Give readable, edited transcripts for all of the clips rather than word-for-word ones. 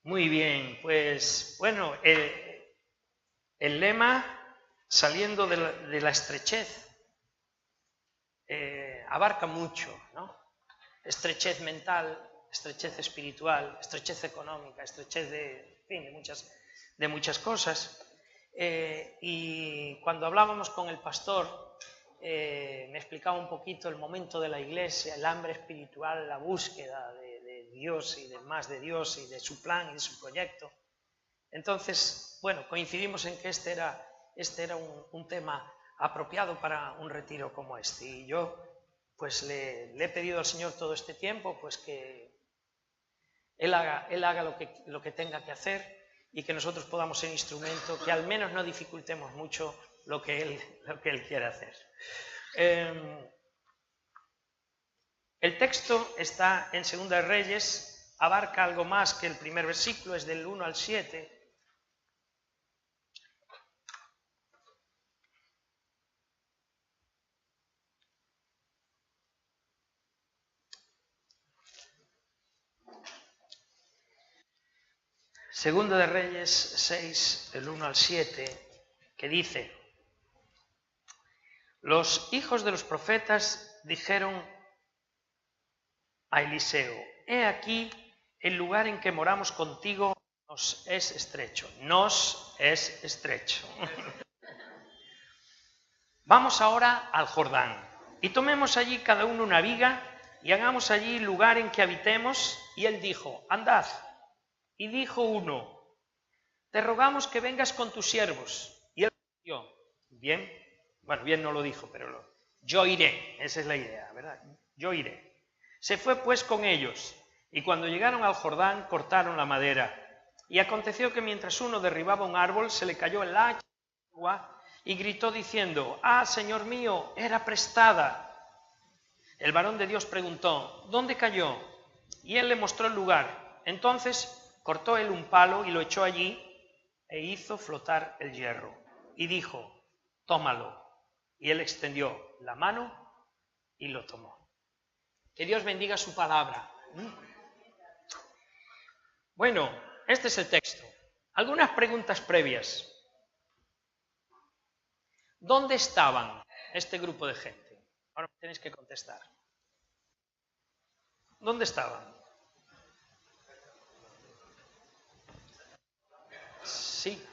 Muy bien, pues bueno, el lema saliendo de la estrechez abarca mucho, ¿no? Estrechez mental, estrechez espiritual, estrechez económica, estrechez de, en fin, de muchas cosas. Y cuando hablábamos con el pastor, me explicaba un poquito el momento de la Iglesia, el hambre espiritual, la búsqueda de Dios y de más de Dios y de su plan y de su proyecto. Entonces, bueno, coincidimos en que este era un tema apropiado para un retiro como este. Y yo, pues le he pedido al Señor todo este tiempo, pues que Él haga lo que tenga que hacer y que nosotros podamos ser instrumento, que al menos no dificultemos mucho lo que Él quiere hacer. El texto está en Segunda de Reyes, abarca algo más que el primer versículo, es del 1 al 7. Segunda de Reyes 6, del 1 al 7, que dice: los hijos de los profetas dijeron a Eliseo: he aquí, el lugar en que moramos contigo nos es estrecho. Nos es estrecho. Vamos ahora al Jordán y tomemos allí cada uno una viga y hagamos allí lugar en que habitemos. Y él dijo: andad. Y dijo uno: te rogamos que vengas con tus siervos. Y él respondió: bien. Bueno, bien no lo dijo, pero yo iré. Esa es la idea, ¿verdad? Yo iré. Se fue pues con ellos, y cuando llegaron al Jordán cortaron la madera. Y aconteció que mientras uno derribaba un árbol, se le cayó el hacha en el agua, y gritó diciendo: ah, Señor mío, era prestada. El varón de Dios preguntó: ¿dónde cayó? Y él le mostró el lugar. Entonces cortó él un palo y lo echó allí, e hizo flotar el hierro. Y dijo: tómalo. Y él extendió la mano y lo tomó. Que Dios bendiga su palabra. Bueno, este es el texto. Algunas preguntas previas. ¿Dónde estaban este grupo de gente? Ahora me tenéis que contestar. ¿Dónde estaban? Sí.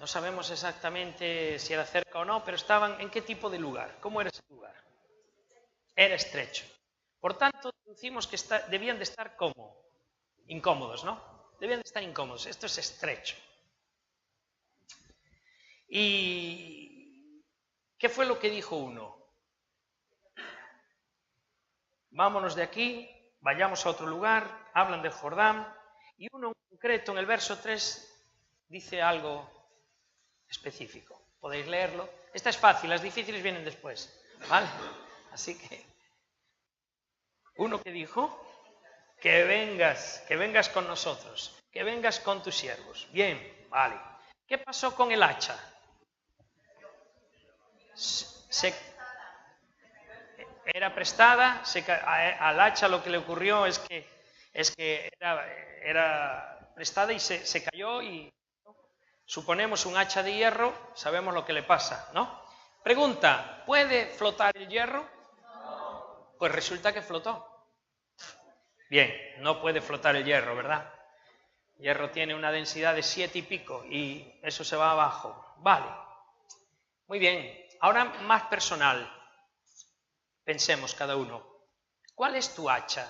No sabemos exactamente si era cerca o no, pero estaban en qué tipo de lugar. ¿Cómo era ese lugar? Era estrecho. Por tanto, decimos que debían de estar como incómodos, ¿no? Debían de estar incómodos. Esto es estrecho. ¿Y qué fue lo que dijo uno? Vámonos de aquí, vayamos a otro lugar, hablan del Jordán, y uno en concreto en el verso 3 dice algo específico. Podéis leerlo. Esta es fácil, las difíciles vienen después, ¿vale? Así que, uno que dijo: que vengas con nosotros, que vengas con tus siervos. Bien, vale. ¿Qué pasó con el hacha? Era prestada, al hacha lo que le ocurrió es que era prestada y se cayó, y suponemos un hacha de hierro, sabemos lo que le pasa, ¿no? Pregunta: ¿puede flotar el hierro? No. Pues resulta que flotó. Bien, no puede flotar el hierro, ¿verdad? El hierro tiene una densidad de 7 y pico y eso se va abajo. Vale. Muy bien. Ahora más personal. Pensemos cada uno. ¿Cuál es tu hacha?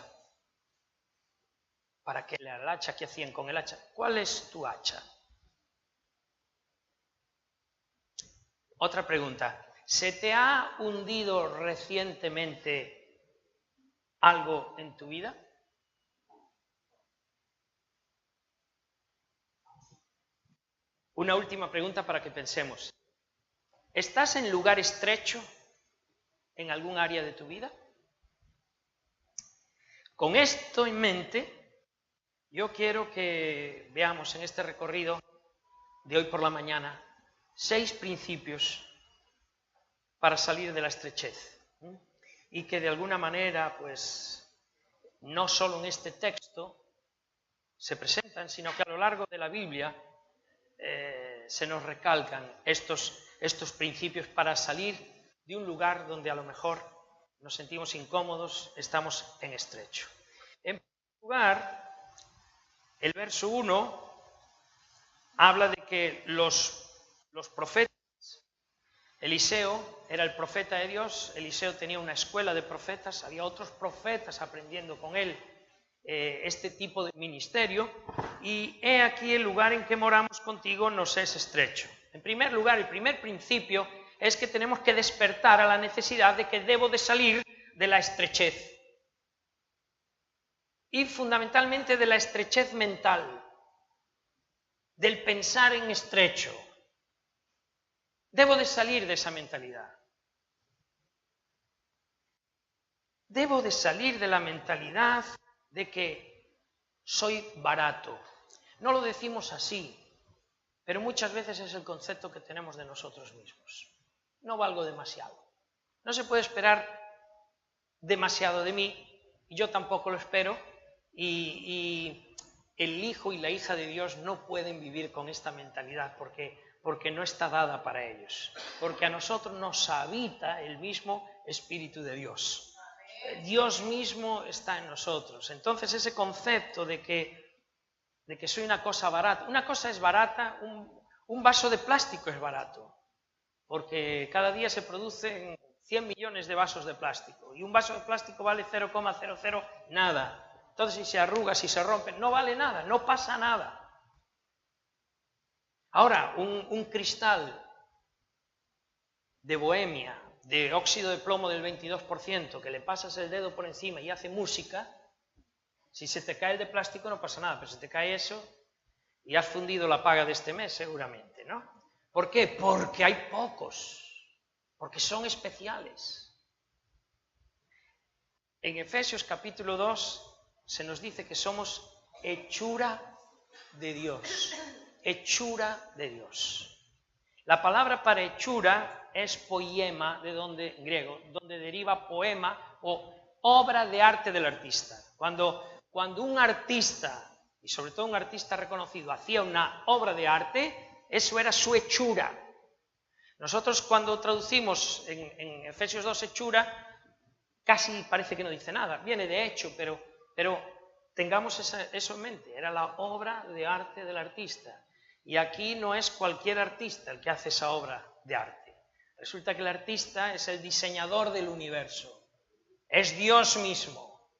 ¿Para qué el hacha? ¿Qué hacían con el hacha? ¿Cuál es tu hacha? Otra pregunta. ¿Se te ha hundido recientemente algo en tu vida? Una última pregunta para que pensemos. ¿Estás en lugar estrecho en algún área de tu vida? Con esto en mente, yo quiero que veamos en este recorrido de hoy por la mañana 6 principios para salir de la estrechez, y que de alguna manera pues no solo en este texto se presentan, sino que a lo largo de la Biblia se nos recalcan estos principios para salir de un lugar donde a lo mejor nos sentimos incómodos, estamos en estrecho. En primer lugar, el verso 1 habla de que los profetas, Eliseo era el profeta de Dios, Eliseo tenía una escuela de profetas, había otros profetas aprendiendo con él este tipo de ministerio, y he aquí el lugar en que moramos contigo nos es estrecho. En primer lugar, el primer principio es que tenemos que despertar a la necesidad de que debo de salir de la estrechez, y fundamentalmente de la estrechez mental, del pensar en estrecho. Debo de salir de esa mentalidad. Debo de salir de la mentalidad de que soy barato. No lo decimos así, pero muchas veces es el concepto que tenemos de nosotros mismos. No valgo demasiado. No se puede esperar demasiado de mí, y yo tampoco lo espero, y el hijo y la hija de Dios no pueden vivir con esta mentalidad porque no está dada para ellos, porque a nosotros nos habita el mismo Espíritu de Dios. Dios mismo está en nosotros. Entonces ese concepto de que soy una cosa es barata, un vaso de plástico es barato, porque cada día se producen 100 millones de vasos de plástico, y un vaso de plástico vale 0,00 nada. Entonces, si se arruga, si se rompe, no vale nada, no pasa nada. Ahora, un cristal de Bohemia, de óxido de plomo del 22%, que le pasas el dedo por encima y hace música, si se te cae el de plástico no pasa nada, pero si te cae eso y has fundido la paga de este mes seguramente, ¿no? ¿Por qué? Porque hay pocos, porque son especiales. En Efesios capítulo 2 se nos dice que somos hechura de Dios, hechura de Dios. La palabra para hechura es poiema, en griego, donde deriva poema o obra de arte del artista. Cuando un artista, y sobre todo un artista reconocido, hacía una obra de arte, eso era su hechura. Nosotros cuando traducimos en Efesios 2 hechura, casi parece que no dice nada, viene de hecho, pero tengamos eso en mente, era la obra de arte del artista. Y aquí no es cualquier artista el que hace esa obra de arte. Resulta que el artista es el diseñador del universo, es Dios mismo,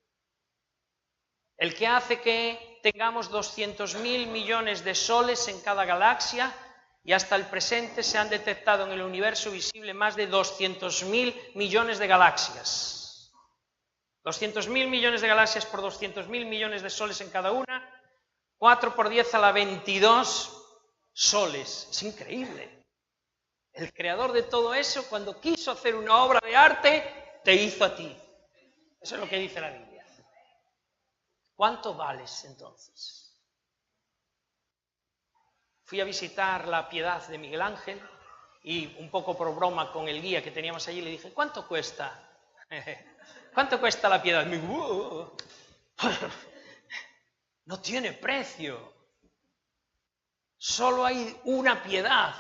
el que hace que tengamos 200.000 millones de soles en cada galaxia, y hasta el presente se han detectado en el universo visible más de 200.000 millones de galaxias. 200.000 millones de galaxias por 200.000 millones de soles en cada una, 4 por 10 a la 22 soles. Es increíble. El creador de todo eso, cuando quiso hacer una obra de arte, te hizo a ti. Eso es lo que dice la Biblia. ¿Cuánto vales entonces? Fui a visitar la Piedad de Miguel Ángel y un poco por broma con el guía que teníamos allí le dije, ¿cuánto cuesta? ¿Cuánto cuesta la Piedad? Me dijo, no tiene precio. Solo hay una Piedad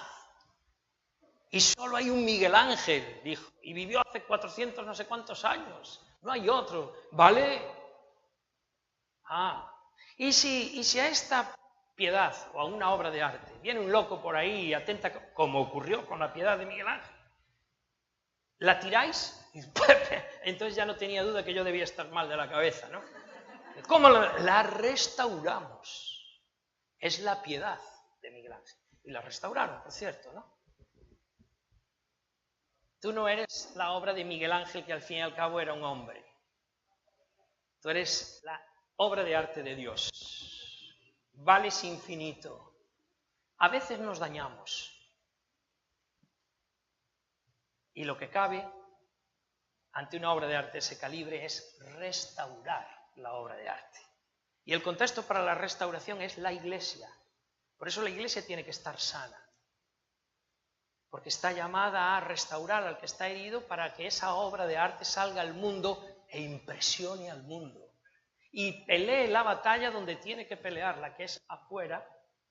y solo hay un Miguel Ángel, dijo, y vivió hace 400 no sé cuántos años. No hay otro. ¿Vale? ¿Y si a esta Piedad o a una obra de arte viene un loco por ahí y atenta, como ocurrió con la Piedad de Miguel Ángel, ¿la tiráis? Entonces ya no tenía duda que yo debía estar mal de la cabeza, ¿no? ¿Cómo la restauramos? Es la Piedad de Miguel Ángel. Y la restauraron, por cierto, ¿no? Tú no eres la obra de Miguel Ángel, que al fin y al cabo era un hombre. Tú eres la obra de arte de Dios. Vales infinito. A veces nos dañamos. Y lo que cabe ante una obra de arte de ese calibre es restaurar la obra de arte. Y el contexto para la restauración es la Iglesia. Por eso la Iglesia tiene que estar sana. Porque está llamada a restaurar al que está herido para que esa obra de arte salga al mundo e impresione al mundo. y pelee la batalla donde tiene que pelearla, que es afuera,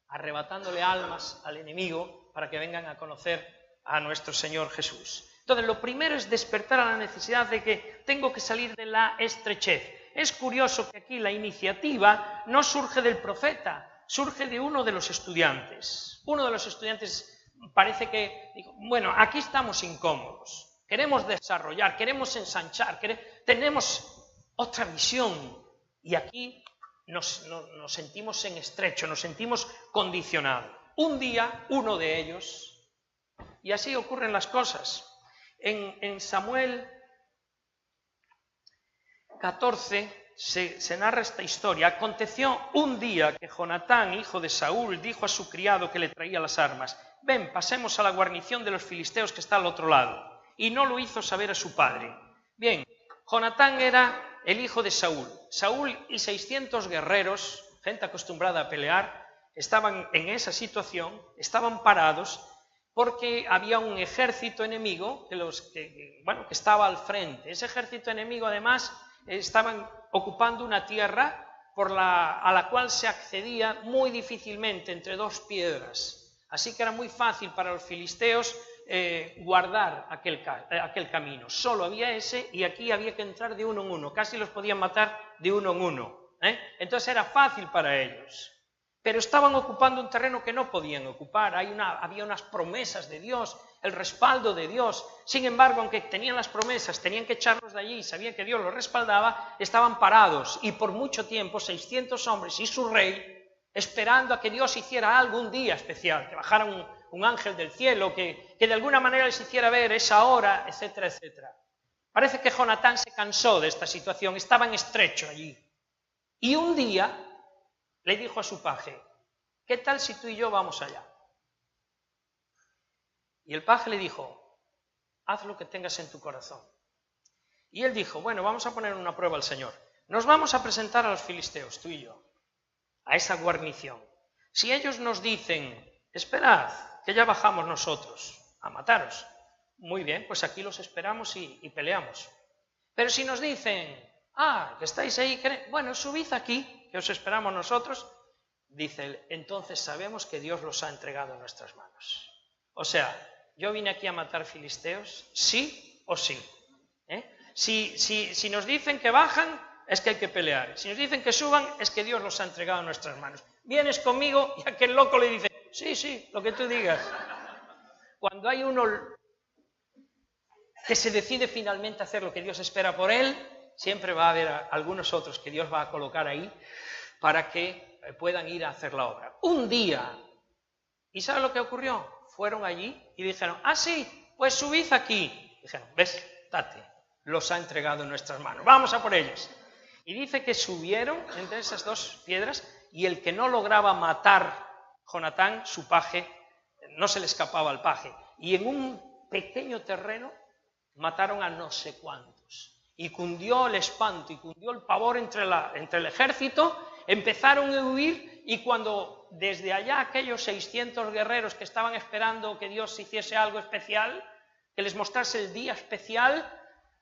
arrebatándole almas al enemigo para que vengan a conocer a nuestro Señor Jesús. Entonces, lo primero es despertar a la necesidad de que tengo que salir de la estrechez. Es curioso que aquí la iniciativa no surge del profeta, surge de uno de los estudiantes. Uno de los estudiantes parece que dijo, bueno, aquí estamos incómodos, queremos desarrollar, queremos ensanchar, tenemos otra visión y aquí nos sentimos en estrecho, nos sentimos condicionados. Un día, uno de ellos, y así ocurren las cosas. En Samuel 14 se narra esta historia. Aconteció un día que Jonatán, hijo de Saúl, dijo a su criado que le traía las armas, ven, pasemos a la guarnición de los filisteos que está al otro lado. Y no lo hizo saber a su padre. Bien, Jonatán era el hijo de Saúl. Saúl y 600 guerreros, gente acostumbrada a pelear, estaban en esa situación, estaban parados, porque había un ejército enemigo que estaba al frente. Ese ejército enemigo, además, estaban ocupando una tierra a la cual se accedía muy difícilmente entre dos piedras. Así que era muy fácil para los filisteos guardar aquel camino. Solo había ese y aquí había que entrar de uno en uno. Casi los podían matar de uno en uno. Entonces era fácil para ellos. Pero estaban ocupando un terreno que no podían ocupar, había unas promesas de Dios, el respaldo de Dios. Sin embargo, aunque tenían las promesas, tenían que echarlos de allí, sabían que Dios los respaldaba, estaban parados y por mucho tiempo 600 hombres y su rey esperando a que Dios hiciera algo un día especial, que bajara un ángel del cielo, que de alguna manera les hiciera ver esa hora, etcétera, etcétera. Parece que Jonatán se cansó de esta situación, estaba en estrecho allí. Y un día le dijo a su paje, ¿qué tal si tú y yo vamos allá? Y el paje le dijo, haz lo que tengas en tu corazón. Y él dijo, bueno, vamos a poner una prueba al Señor. Nos vamos a presentar a los filisteos, tú y yo, a esa guarnición. Si ellos nos dicen, esperad, que ya bajamos nosotros a mataros, muy bien, pues aquí los esperamos y peleamos. Pero si nos dicen, que estáis ahí, bueno, subid aquí, que os esperamos nosotros, dice él, entonces sabemos que Dios los ha entregado en nuestras manos. O sea, yo vine aquí a matar filisteos, sí o sí. Si nos dicen que bajan, es que hay que pelear. Si nos dicen que suban, es que Dios los ha entregado en nuestras manos. Vienes conmigo y aquel loco le dice, sí, lo que tú digas. Cuando hay uno que se decide finalmente hacer lo que Dios espera por él, siempre va a haber algunos otros que Dios va a colocar ahí para que puedan ir a hacer la obra. Un día, ¿y sabe lo que ocurrió? Fueron allí y dijeron, sí, pues subid aquí. Dijeron, ves, date, los ha entregado en nuestras manos, vamos a por ellos. Y dice que subieron entre esas dos piedras y el que no lograba matar Jonatán, su paje, no se le escapaba al paje. Y en un pequeño terreno mataron a no sé cuántos. Y cundió el espanto y cundió el pavor entre el ejército, empezaron a huir y cuando desde allá aquellos 600 guerreros que estaban esperando que Dios hiciese algo especial, que les mostrase el día especial,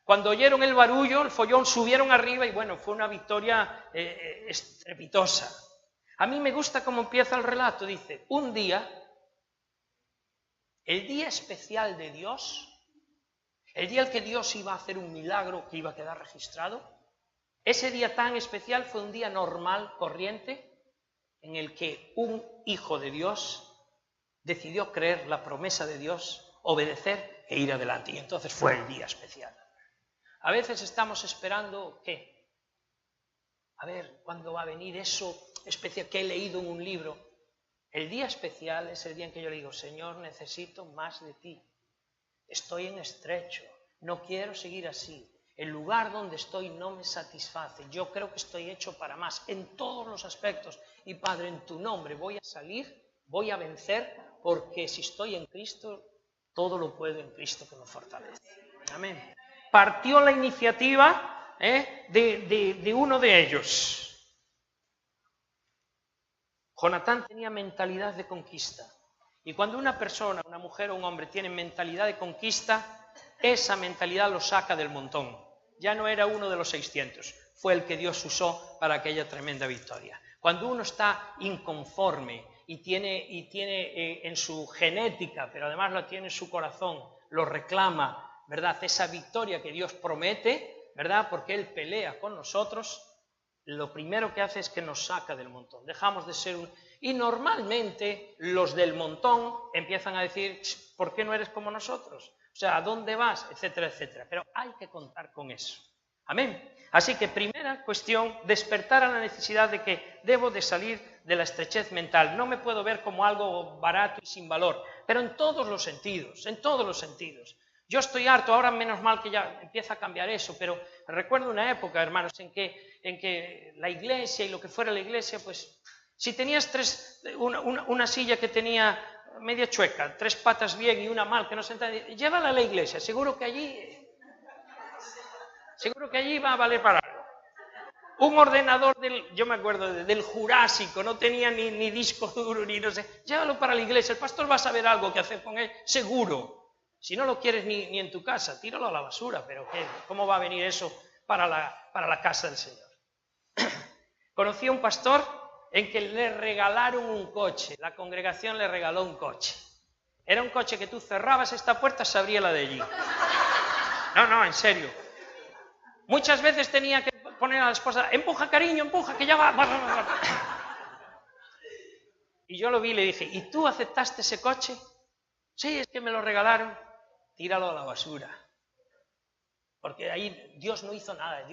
cuando oyeron el barullo, el follón, subieron arriba y bueno, fue una victoria estrepitosa. A mí me gusta cómo empieza el relato, dice, un día, el día especial de Dios, el día en que Dios iba a hacer un milagro que iba a quedar registrado, ese día tan especial fue un día normal, corriente, en el que un hijo de Dios decidió creer la promesa de Dios, obedecer e ir adelante. Y entonces fue el día especial. A veces estamos esperando, ¿qué? A ver, ¿cuándo va a venir eso especial que he leído en un libro? El día especial es el día en que yo le digo, Señor, necesito más de ti. Estoy en estrecho, no quiero seguir así. El lugar donde estoy no me satisface. Yo creo que estoy hecho para más en todos los aspectos. Y Padre, en tu nombre voy a salir, voy a vencer, porque si estoy en Cristo, todo lo puedo en Cristo que me fortalece. Amén. Partió la iniciativa de uno de ellos. Jonatán tenía mentalidad de conquista. Y cuando una persona, una mujer o un hombre tiene mentalidad de conquista, esa mentalidad lo saca del montón. Ya no era uno de los 600. fue el que Dios usó para aquella tremenda victoria. Cuando uno está inconforme y tiene en su genética, pero además lo tiene en su corazón, lo reclama, ¿verdad? Esa victoria que Dios promete, ¿verdad? Porque Él pelea con nosotros, lo primero que hace es que nos saca del montón. Dejamos de ser un... Y normalmente los del montón empiezan a decir, ¿por qué no eres como nosotros? O sea, ¿a dónde vas? Etcétera, etcétera. Pero hay que contar con eso. Amén. Así que primera cuestión, despertar a la necesidad de que debo de salir de la estrechez mental. No me puedo ver como algo barato y sin valor, pero en todos los sentidos, en todos los sentidos. Yo estoy harto, ahora menos mal que ya empieza a cambiar eso, pero recuerdo una época, hermanos, en que la iglesia y lo que fuera la iglesia, pues si tenías una silla que tenía media chueca, 3 patas bien y una mal, que no sentaba, llévala a la iglesia, seguro que allí va a valer para algo. Un ordenador yo me acuerdo del Jurásico, no tenía ni disco duro, ni no sé, llévalo para la iglesia, el pastor va a saber algo que hacer con él, seguro. Si no lo quieres ni en tu casa, tíralo a la basura, pero ¿cómo va a venir eso para la casa del Señor? Conocí a un pastor en que le regalaron un coche, la congregación le regaló un coche. Era un coche que tú cerrabas esta puerta, se abría la de allí. No, en serio. Muchas veces tenía que poner a la esposa, empuja cariño, empuja, que ya va. Y yo lo vi y le dije, ¿y tú aceptaste ese coche? Sí, es que me lo regalaron. Tíralo a la basura. Porque ahí Dios no hizo nada,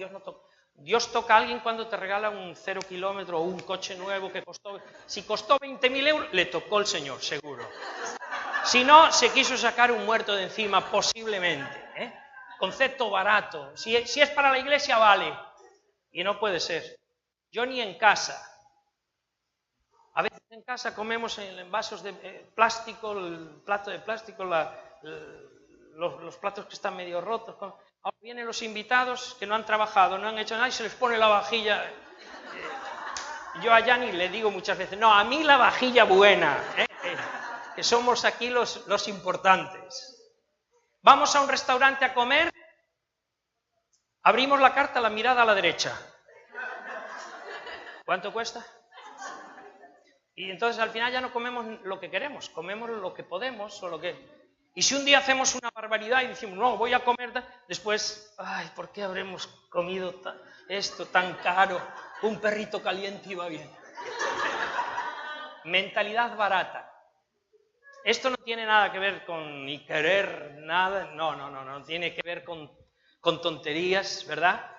Dios toca a alguien cuando te regala un 0 kilómetro o un coche nuevo que costó... Si costó 20.000 euros, le tocó el Señor, seguro. Si no, se quiso sacar un muerto de encima, posiblemente. Concepto barato. Si es para la iglesia, vale. Y no puede ser. Yo ni en casa. A veces en casa comemos en vasos de plástico, el plato de plástico, los platos que están medio rotos. Ahora vienen los invitados que no han trabajado, no han hecho nada y se les pone la vajilla. Yo a Yanni le digo muchas veces, no, a mí la vajilla buena, que somos aquí los importantes. Vamos a un restaurante a comer, abrimos la carta, la mirada a la derecha. ¿Cuánto cuesta? Y entonces al final ya no comemos lo que queremos, comemos lo que podemos o lo que... Y si un día hacemos una barbaridad y decimos, no, voy a comer, después, ay, ¿por qué habremos comido esto tan caro? Un perrito caliente iba bien. Mentalidad barata. Esto no tiene nada que ver con ni querer nada, no tiene que ver con tonterías, ¿verdad?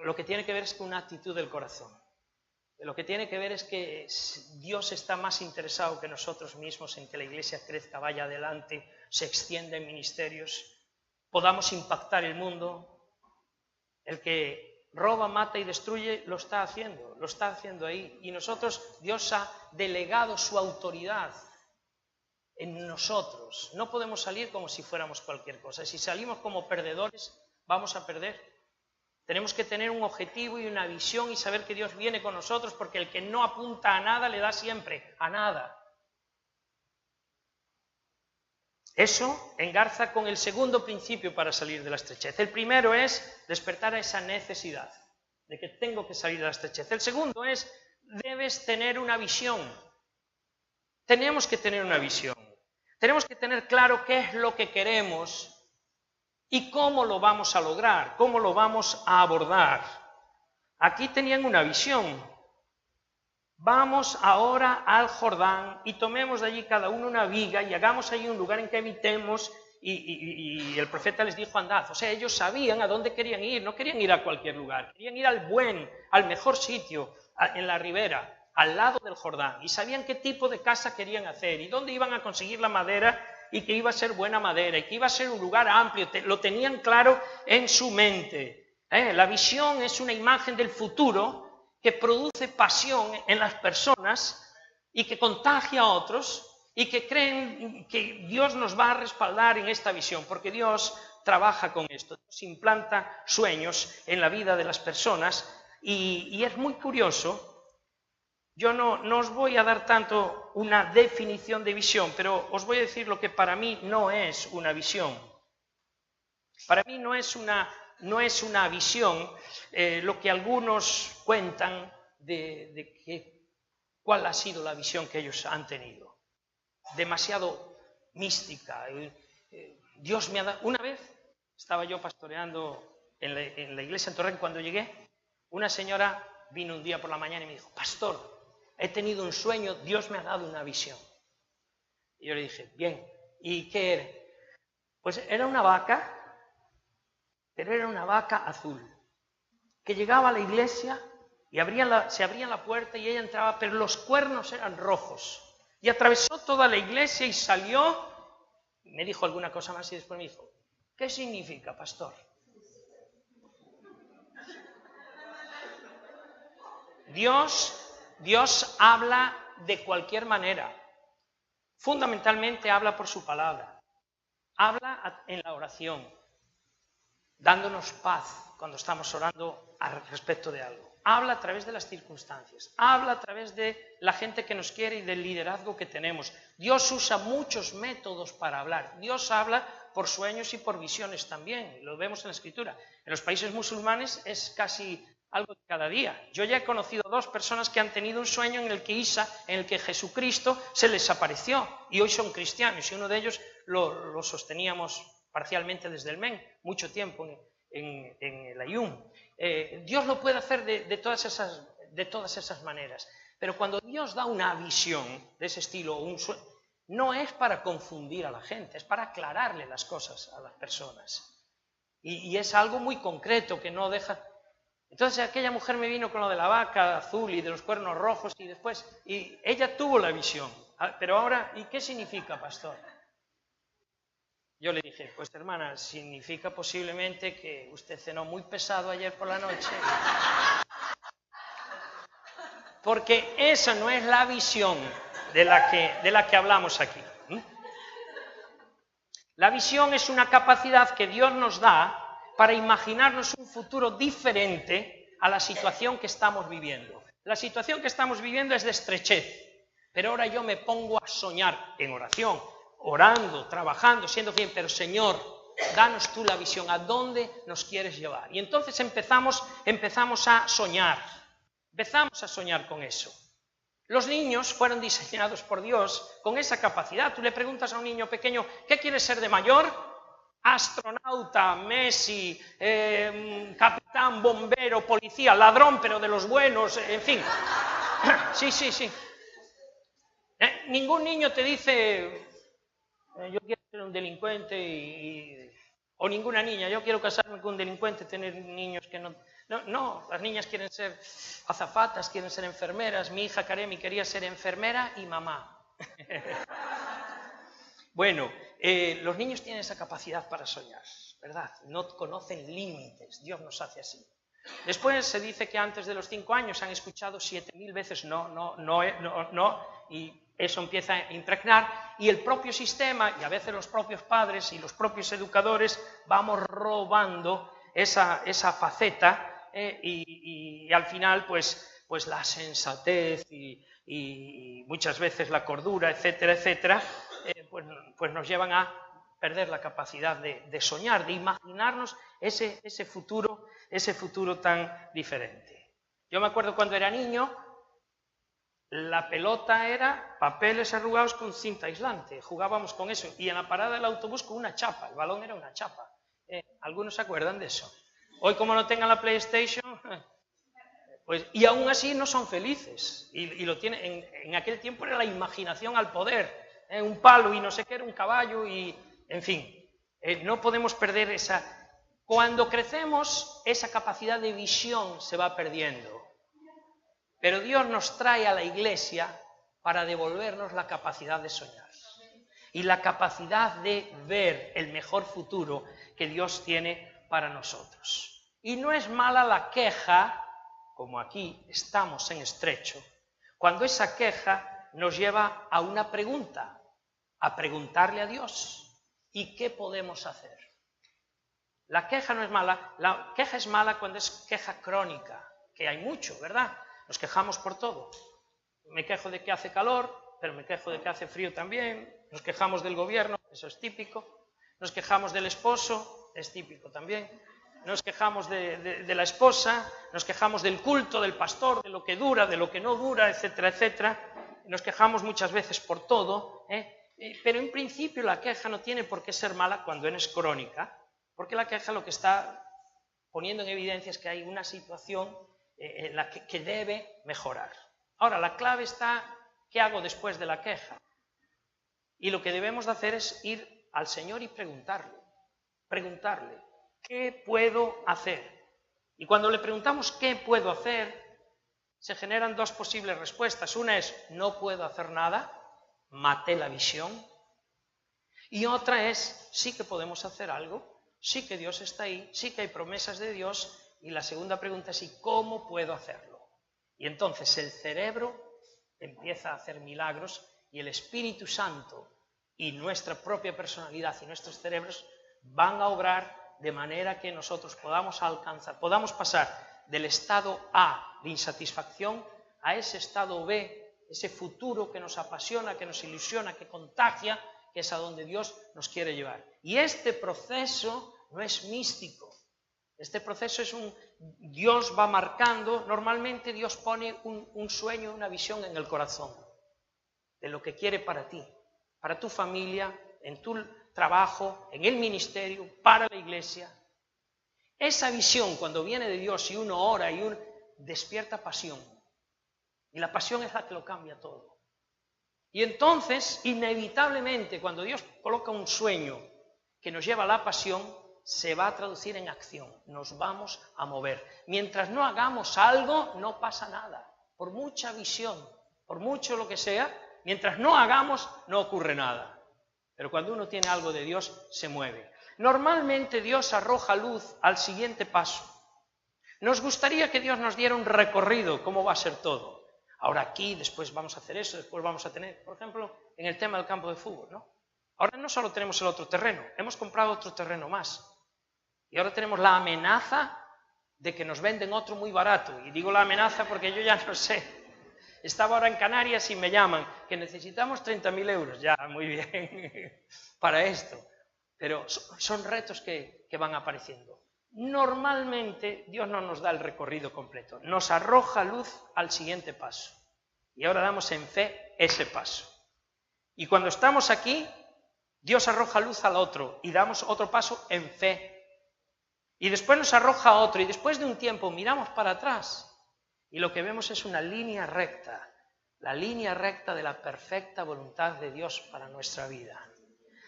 Lo que tiene que ver es con una actitud del corazón. Lo que tiene que ver es que Dios está más interesado que nosotros mismos en que la iglesia crezca, vaya adelante, se extienda en ministerios, podamos impactar el mundo. El que roba, mata y destruye lo está haciendo ahí. Y nosotros, Dios ha delegado su autoridad en nosotros. No podemos salir como si fuéramos cualquier cosa. Si salimos como perdedores, vamos a perder. Tenemos que tener un objetivo y una visión y saber que Dios viene con nosotros, porque el que no apunta a nada le da siempre a nada. Eso engarza con el segundo principio para salir de la estrechez. El primero es despertar a esa necesidad de que tengo que salir de la estrechez. El segundo es, debes tener una visión. Tenemos que tener una visión. Tenemos que tener claro qué es lo que queremos y cómo lo vamos a lograr, cómo lo vamos a abordar. Aquí tenían una visión. Vamos ahora al Jordán y tomemos de allí cada uno una viga y hagamos allí un lugar en que habitemos. Y el profeta les dijo, andad. O sea, ellos sabían a dónde querían ir, no querían ir a cualquier lugar, querían ir al mejor sitio, en la ribera, al lado del Jordán. Y sabían qué tipo de casa querían hacer y dónde iban a conseguir la madera, y que iba a ser buena madera, y que iba a ser un lugar amplio, lo tenían claro en su mente. La visión es una imagen del futuro que produce pasión en las personas y que contagia a otros y que creen que Dios nos va a respaldar en esta visión, porque Dios trabaja con esto, Dios implanta sueños en la vida de las personas y es muy curioso. Yo no os voy a dar tanto una definición de visión, pero os voy a decir lo que para mí no es una visión. Para mí no es una visión lo que algunos cuentan cuál ha sido la visión que ellos han tenido. Demasiado mística. Dios me ha dado... Una vez estaba yo pastoreando en la iglesia en Torrent. Cuando llegué, una señora vino un día por la mañana y me dijo: pastor, he tenido un sueño, Dios me ha dado una visión. Y yo le dije: bien, ¿y qué era? Pues era una vaca, pero era una vaca azul, que llegaba a la iglesia y se abría la puerta y ella entraba, pero los cuernos eran rojos. Y atravesó toda la iglesia y salió, me dijo alguna cosa más y después me dijo: ¿qué significa, pastor? Dios habla de cualquier manera. Fundamentalmente habla por su palabra. Habla en la oración, dándonos paz cuando estamos orando al respecto de algo. Habla a través de las circunstancias. Habla a través de la gente que nos quiere y del liderazgo que tenemos. Dios usa muchos métodos para hablar. Dios habla por sueños y por visiones también. Lo vemos en la Escritura. En los países musulmanes es casi algo de cada día. Yo ya he conocido 2 personas que han tenido un sueño en el que Jesucristo se les apareció y hoy son cristianos, y uno de ellos lo sosteníamos parcialmente desde el MEN, mucho tiempo en el Ayun. Dios lo puede hacer de todas esas maneras, pero cuando Dios da una visión de ese estilo, no es para confundir a la gente, es para aclararle las cosas a las personas. Y es algo muy concreto que no deja... Entonces aquella mujer me vino con lo de la vaca azul y de los cuernos rojos y ella tuvo la visión. Pero ahora, ¿y qué significa, pastor? Yo le dije: pues hermana, significa posiblemente que usted cenó muy pesado ayer por la noche. Porque esa no es la visión de la que hablamos aquí. La visión es una capacidad que Dios nos da para imaginarnos un futuro diferente a la situación que estamos viviendo. La situación que estamos viviendo es de estrechez, pero ahora yo me pongo a soñar en oración, orando, trabajando, siendo fiel, pero Señor, danos tú la visión, ¿a dónde nos quieres llevar? Y entonces empezamos a soñar con eso. Los niños fueron diseñados por Dios con esa capacidad. Tú le preguntas a un niño pequeño: ¿qué quieres ser de mayor? Astronauta, Messi, capitán, bombero, policía, ladrón, pero de los buenos, en fin. Sí. Ningún niño te dice: yo quiero ser un delincuente, o ninguna niña: yo quiero casarme con un delincuente, tener niños que no... No, las niñas quieren ser azafatas, quieren ser enfermeras. Mi hija Karemi quería ser enfermera y mamá. Bueno, los niños tienen esa capacidad para soñar, ¿verdad? No conocen límites, Dios nos hace así. Después se dice que antes de los 5 años han escuchado 7000 veces no, y eso empieza a impregnar, y el propio sistema, y a veces los propios padres y los propios educadores, vamos robando esa faceta, y al final pues la sensatez y muchas veces la cordura, etcétera, pues nos llevan a perder la capacidad de soñar, de imaginarnos ese futuro tan diferente. Yo me acuerdo cuando era niño, la pelota era papeles arrugados con cinta aislante, jugábamos con eso, y en la parada del autobús con una chapa, el balón era una chapa. ¿Algunos se acuerdan de eso? Hoy, como no tengan la PlayStation, pues, y aún así no son felices, y lo tienen. En aquel tiempo era la imaginación al poder, un palo y no sé qué, era un caballo, y en fin, no podemos perder esa... Cuando crecemos, esa capacidad de visión se va perdiendo, pero Dios nos trae a la iglesia para devolvernos la capacidad de soñar y la capacidad de ver el mejor futuro que Dios tiene para nosotros. Y no es mala la queja, como aquí estamos en estrecho, cuando esa queja nos lleva a una pregunta, a preguntarle a Dios: ¿y qué podemos hacer? La queja no es mala, la queja es mala cuando es queja crónica, que hay mucho, ¿verdad? Nos quejamos por todo. Me quejo de que hace calor, pero me quejo de que hace frío también. Nos quejamos del gobierno, eso es típico. Nos quejamos del esposo, es típico también. Nos quejamos de la esposa, nos quejamos del culto, del pastor, de lo que dura, de lo que no dura, etcétera, etcétera. Nos quejamos muchas veces por todo, pero en principio la queja no tiene por qué ser mala cuando es crónica, porque la queja lo que está poniendo en evidencia es que hay una situación en la que debe mejorar. Ahora, la clave está, ¿qué hago después de la queja? Y lo que debemos de hacer es ir al Señor y preguntarle, ¿qué puedo hacer? Y cuando le preguntamos ¿qué puedo hacer?, se generan dos posibles respuestas. Una es, no puedo hacer nada, maté la visión. Y otra es, sí que podemos hacer algo, sí que Dios está ahí, sí que hay promesas de Dios. Y la segunda pregunta es, ¿y cómo puedo hacerlo? Y entonces el cerebro empieza a hacer milagros y el Espíritu Santo y nuestra propia personalidad y nuestros cerebros van a obrar de manera que nosotros podamos pasar del estado A de insatisfacción a ese estado B, ese futuro que nos apasiona, que nos ilusiona, que contagia, que es a donde Dios nos quiere llevar. Y este proceso no es místico. Este proceso es Dios va marcando, normalmente Dios pone un sueño, una visión en el corazón de lo que quiere para ti, para tu familia, en tu trabajo, en el ministerio, para la iglesia. Esa visión, cuando viene de Dios y uno ora y uno despierta pasión. Y la pasión es la que lo cambia todo. Y entonces, inevitablemente, cuando Dios coloca un sueño que nos lleva a la pasión, se va a traducir en acción, nos vamos a mover. Mientras no hagamos algo, no pasa nada. Por mucha visión, por mucho lo que sea, mientras no hagamos, no ocurre nada. Pero cuando uno tiene algo de Dios, se mueve. Normalmente Dios arroja luz al siguiente paso. Nos gustaría que Dios nos diera un recorrido, cómo va a ser todo. Ahora aquí, después vamos a hacer eso, después vamos a tener, por ejemplo, en el tema del campo de fútbol, ¿no? Ahora no solo tenemos el otro terreno, hemos comprado otro terreno más. Y ahora tenemos la amenaza de que nos venden otro muy barato. Y digo la amenaza porque yo ya no sé. Estaba ahora en Canarias y me llaman que necesitamos 30.000 euros. Ya, muy bien, para esto. Pero son retos que van apareciendo. Normalmente Dios no nos da el recorrido completo. Nos arroja luz al siguiente paso. Y ahora damos en fe ese paso. Y cuando estamos aquí, Dios arroja luz al otro y damos otro paso en fe. Y después nos arroja otro, y después de un tiempo miramos para atrás, y lo que vemos es una línea recta, la línea recta de la perfecta voluntad de Dios para nuestra vida.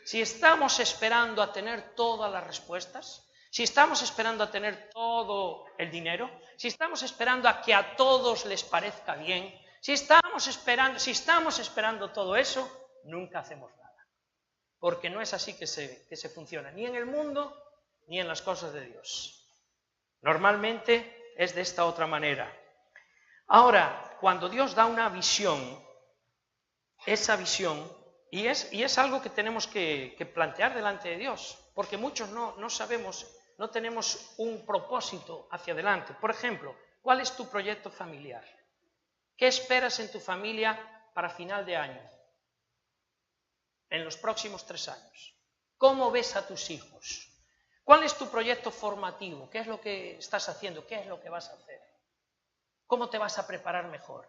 Si estamos esperando a tener todas las respuestas, si estamos esperando a tener todo el dinero, si estamos esperando a que a todos les parezca bien, si estamos esperando todo eso, nunca hacemos nada. Porque no es así que se funciona, ni en el mundo, ni en las cosas de Dios. Normalmente es de esta otra manera. Ahora, cuando Dios da una visión, esa visión, y es algo que tenemos que plantear delante de Dios, porque muchos no sabemos, no tenemos un propósito hacia adelante. Por ejemplo, ¿cuál es tu proyecto familiar? ¿Qué esperas en tu familia para final de año? En los próximos 3 años. ¿Cómo ves a tus hijos? ¿Cuál es tu proyecto formativo? ¿Qué es lo que estás haciendo? ¿Qué es lo que vas a hacer? ¿Cómo te vas a preparar mejor?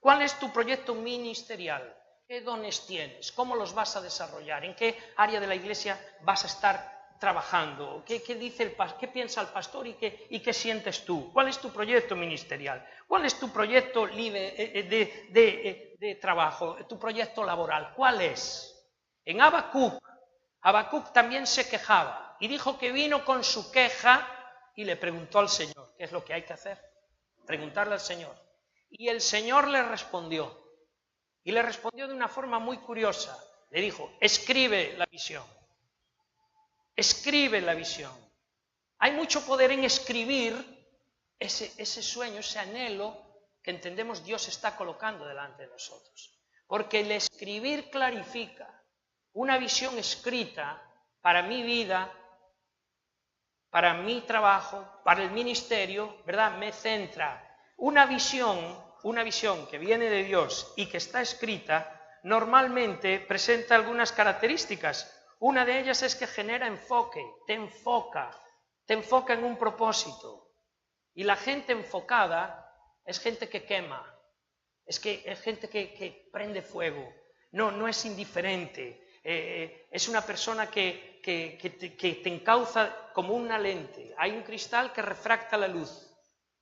¿Cuál es tu proyecto ministerial? ¿Qué dones tienes? ¿Cómo los vas a desarrollar? ¿En qué área de la iglesia vas a estar trabajando? ¿Qué piensa el pastor y qué sientes tú? ¿Cuál es tu proyecto ministerial? ¿Cuál es tu proyecto de trabajo? ¿Tu proyecto laboral? ¿Cuál es? En Habacuc también se quejaba. Y dijo que vino con su queja y le preguntó al Señor, ¿qué es lo que hay que hacer? Preguntarle al Señor. Y el Señor le respondió. Y le respondió de una forma muy curiosa. Le dijo, escribe la visión. Escribe la visión. Hay mucho poder en escribir ese sueño, ese anhelo que entendemos Dios está colocando delante de nosotros. Porque el escribir clarifica. Una visión escrita para mi vida, para mi trabajo, para el ministerio, ¿verdad? Me centra. Una visión que viene de Dios y que está escrita, normalmente presenta algunas características. Una de ellas es que genera enfoque, te enfoca en un propósito. Y la gente enfocada es gente que quema, es gente que prende fuego, no es indiferente, es una persona que te encauza como una lente. Hay un cristal que refracta la luz,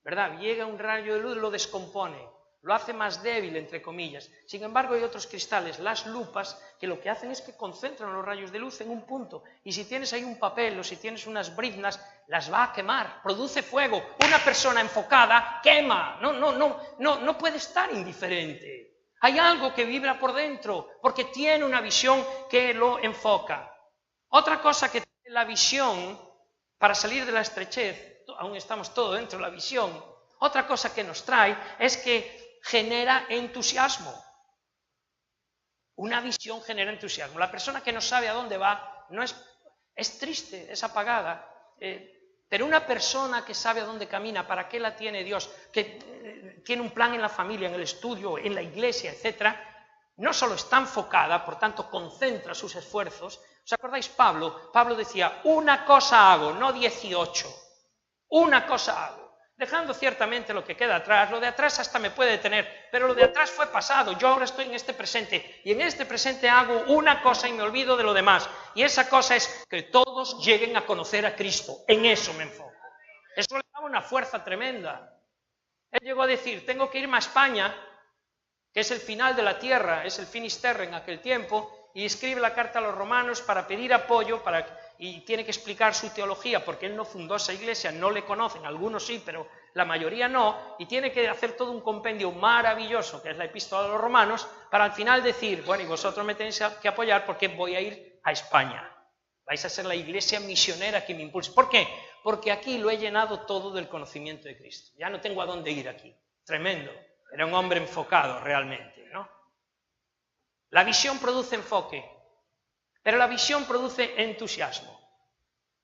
¿verdad? Llega un rayo de luz, lo descompone, lo hace más débil, entre comillas. Sin embargo, hay otros cristales, las lupas, que lo que hacen es que concentran los rayos de luz en un punto. Y si tienes ahí un papel o si tienes unas briznas, las va a quemar, produce fuego. Una persona enfocada quema, no puede estar indiferente. Hay algo que vibra por dentro, porque tiene una visión que lo enfoca. Otra cosa que tiene la visión, para salir de la estrechez, aún estamos todos dentro de la visión, otra cosa que nos trae es que genera entusiasmo. Una visión genera entusiasmo. La persona que no sabe a dónde va es triste, es apagada. Pero una persona que sabe a dónde camina, para qué la tiene Dios, que tiene un plan en la familia, en el estudio, en la iglesia, etc., no solo está enfocada, por tanto concentra sus esfuerzos. ¿Os acordáis Pablo? Pablo decía, una cosa hago, no 18. Una cosa hago. Dejando ciertamente lo que queda atrás, lo de atrás hasta me puede detener, pero lo de atrás fue pasado, yo ahora estoy en este presente, y en este presente hago una cosa y me olvido de lo demás, y esa cosa es que todos lleguen a conocer a Cristo, en eso me enfoco. Eso le da una fuerza tremenda. Él llegó a decir, tengo que irme a España, que es el final de la tierra, es el Finisterre en aquel tiempo, y escribe la carta a los romanos para pedir apoyo, y tiene que explicar su teología, porque él no fundó esa iglesia, no le conocen, algunos sí, pero la mayoría no, y tiene que hacer todo un compendio maravilloso, que es la epístola de los romanos, para al final decir, bueno, y vosotros me tenéis que apoyar porque voy a ir a España. Vais a ser la iglesia misionera que me impulse. ¿Por qué? Porque aquí lo he llenado todo del conocimiento de Cristo. Ya no tengo a dónde ir aquí. Tremendo. Era un hombre enfocado realmente, ¿no? La visión produce enfoque. Pero la visión produce entusiasmo.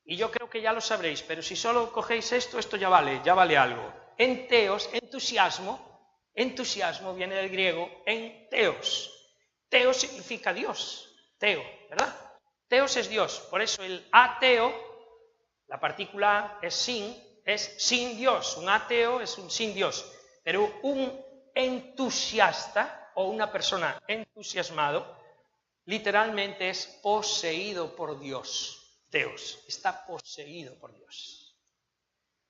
Y yo creo que ya lo sabréis, pero si solo cogéis esto ya vale algo. Enteos, entusiasmo viene del griego enteos. Teos significa Dios, teo, ¿verdad? Teos es Dios, por eso el ateo, la partícula A es sin Dios. Un ateo es un sin Dios. Pero un entusiasta o una persona entusiasmado literalmente es poseído por Dios. Teos, está poseído por Dios.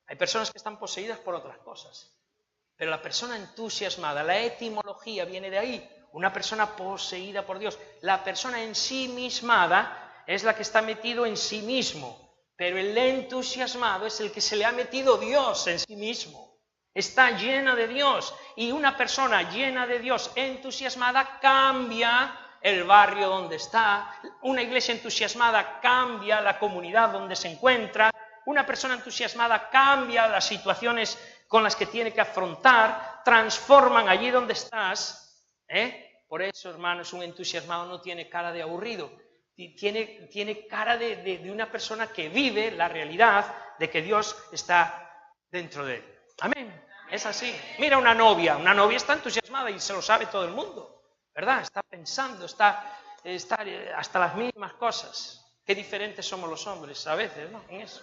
Hay personas que están poseídas por otras cosas, pero la persona entusiasmada, la etimología viene de ahí, una persona poseída por Dios. La persona ensimismada es la que está metido en sí mismo, pero el entusiasmado es el que se le ha metido Dios en sí mismo. Está llena de Dios, y una persona llena de Dios, entusiasmada, cambia el barrio donde está. Una iglesia entusiasmada cambia la comunidad donde se encuentra. Una persona entusiasmada cambia las situaciones con las que tiene que afrontar, transforman allí donde estás. Por eso, hermanos, un entusiasmado no tiene cara de aburrido, tiene cara de una persona que vive la realidad de que Dios está dentro de él. Amén. Es así. Mira una novia está entusiasmada y se lo sabe todo el mundo, ¿verdad? Está pensando, está hasta las mínimas cosas. Qué diferentes somos los hombres a veces, ¿no? En eso.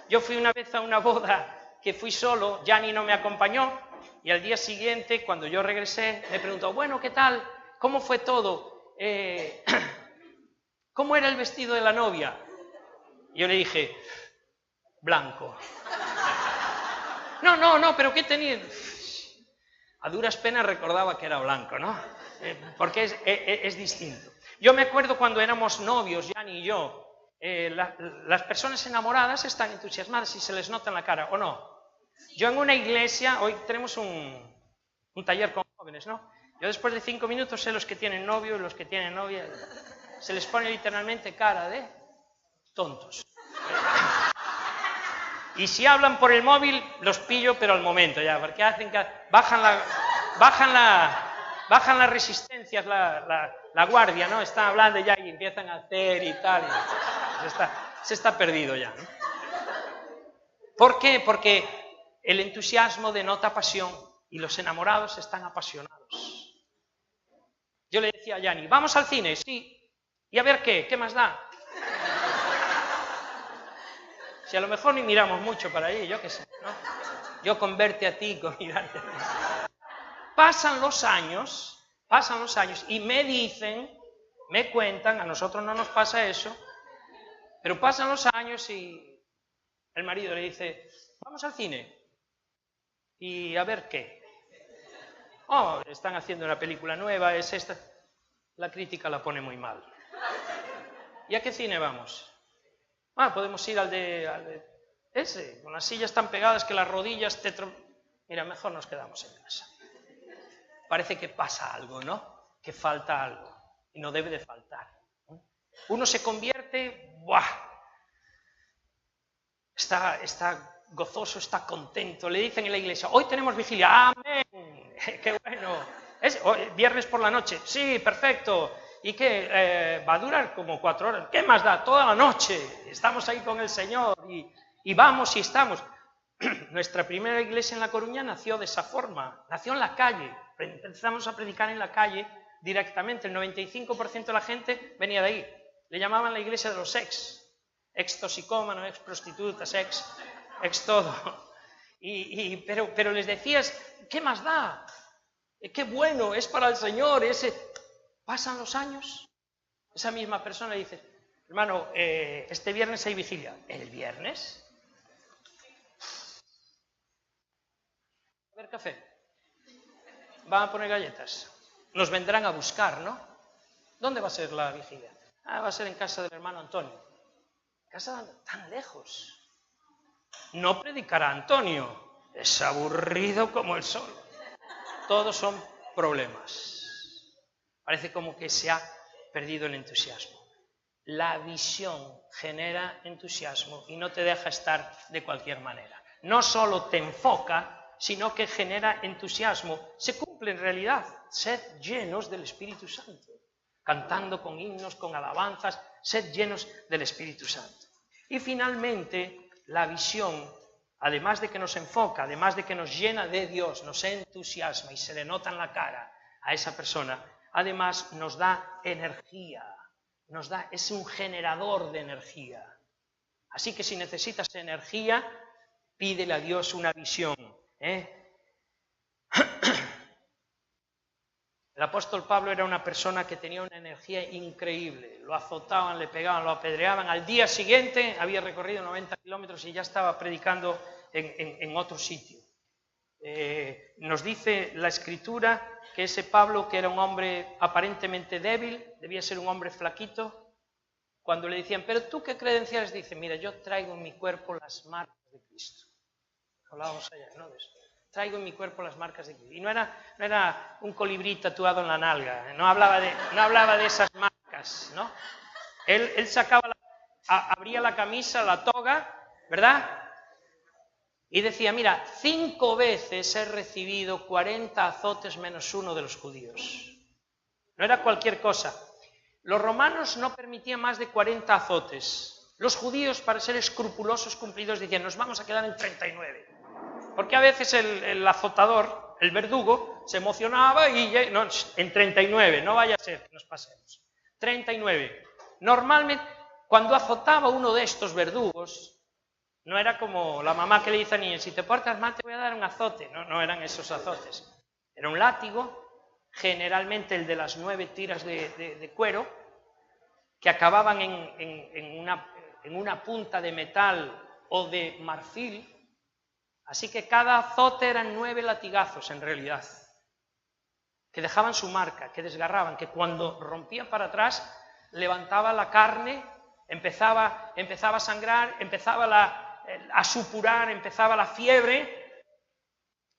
Yo fui una vez a una boda que fui solo, Yanni no me acompañó, y al día siguiente, cuando yo regresé, me preguntó, bueno, ¿qué tal? ¿Cómo fue todo? ¿Cómo era el vestido de la novia? Y yo le dije, blanco. No, pero ¿qué tenía? A duras penas recordaba que era blanco, ¿no? Porque es distinto. Yo me acuerdo cuando éramos novios, Yanni y yo, las personas enamoradas están entusiasmadas y se les nota en la cara, ¿o no? Yo en una iglesia, hoy tenemos un taller con jóvenes, ¿no? Yo después de 5 minutos sé los que tienen novio y los que tienen novia, se les pone literalmente cara de tontos. Y si hablan por el móvil, los pillo, pero al momento ya, porque hacen que bajan las resistencias, la guardia, ¿no? Están hablando ya y empiezan a hacer y tal. Y se está perdido ya, ¿no? ¿Por qué? Porque el entusiasmo denota pasión y los enamorados están apasionados. Yo le decía a Yanni, ¿vamos al cine? Sí. ¿Y a ver qué? ¿Qué más da? Si a lo mejor ni miramos mucho para allí, yo qué sé, ¿no? Yo con verte a ti, con mirarte a ti. Pasan los años y me dicen, me cuentan, a nosotros no nos pasa eso, pero pasan los años y el marido le dice, vamos al cine y a ver qué. Oh, están haciendo una película nueva, es esta. La crítica la pone muy mal. ¿Y a qué cine vamos? Ah, podemos ir al de ese, con las sillas tan pegadas que las rodillas te... Mira, mejor nos quedamos en casa. Parece que pasa algo, ¿no? Que falta algo. Y no debe de faltar. Uno se convierte, ¡buah! Está gozoso, está contento. Le dicen en la iglesia, hoy tenemos vigilia. ¡Amén! ¡Qué bueno! ¿Es viernes por la noche? Sí, perfecto. ¿Y qué? Va a durar como 4 horas. ¿Qué más da? Toda la noche. Estamos ahí con el Señor y vamos y estamos. Nuestra primera iglesia en La Coruña nació de esa forma. Nació en la calle. Empezamos a predicar en la calle directamente. El 95% de la gente venía de ahí. Le llamaban la iglesia de los ex toxicómanos, ex prostitutas, ex todo. Pero les decías, ¿qué más da? Qué bueno, es para el Señor. Pasan los años, esa misma persona dice, hermano, este viernes hay vigilia. ¿El viernes? ¿Va a haber café? ¿Van a poner galletas? Nos vendrán a buscar, ¿no? ¿Dónde va a ser la vigilia? Ah, va a ser en casa del hermano Antonio. ¿Casa tan lejos? No predicará Antonio. Es aburrido como el sol. Todos son problemas. Parece como que se ha perdido el entusiasmo. La visión genera entusiasmo y no te deja estar de cualquier manera. No solo te enfoca, sino que genera entusiasmo. Se cumple en realidad. Sed llenos del Espíritu Santo. Cantando con himnos, con alabanzas, sed llenos del Espíritu Santo. Y finalmente, la visión, además de que nos enfoca, además de que nos llena de Dios, nos entusiasma y se le nota en la cara a esa persona, además nos da energía, es un generador de energía. Así que si necesitas energía, pídele a Dios una visión. El apóstol Pablo era una persona que tenía una energía increíble. Lo azotaban, le pegaban, lo apedreaban. Al día siguiente había recorrido 90 kilómetros y ya estaba predicando en otro sitio. Nos dice la Escritura que ese Pablo, que era un hombre aparentemente débil, debía ser un hombre flaquito, cuando le decían, ¿pero tú qué credenciales? Dice, mira, yo traigo en mi cuerpo las marcas de Cristo. Hablábamos ayer, ¿no? De eso. Traigo en mi cuerpo las marcas de Cristo. Y no era un colibrí tatuado en la nalga, no hablaba de esas marcas, ¿no? Él sacaba, abría la camisa, la toga, ¿verdad? Y decía, mira, 5 veces he recibido 40 azotes menos 1 de los judíos. No era cualquier cosa. Los romanos no permitían más de 40 azotes. Los judíos, para ser escrupulosos cumplidos, decían, nos vamos a quedar en 39. Porque a veces el azotador, el verdugo, se emocionaba y no, en 39, no vaya a ser que nos pasemos. 39. Normalmente, cuando azotaba uno de estos verdugos, no era como la mamá que le dice al niño, si te portas mal te voy a dar un azote. No eran esos azotes. Era un látigo, generalmente el de las 9 tiras de cuero, que acababan en una punta de metal o de marfil. Así que cada azote eran 9 latigazos en realidad, que dejaban su marca, que desgarraban, que cuando rompía para atrás levantaba la carne, empezaba a sangrar, empezaba a supurar, empezaba la fiebre.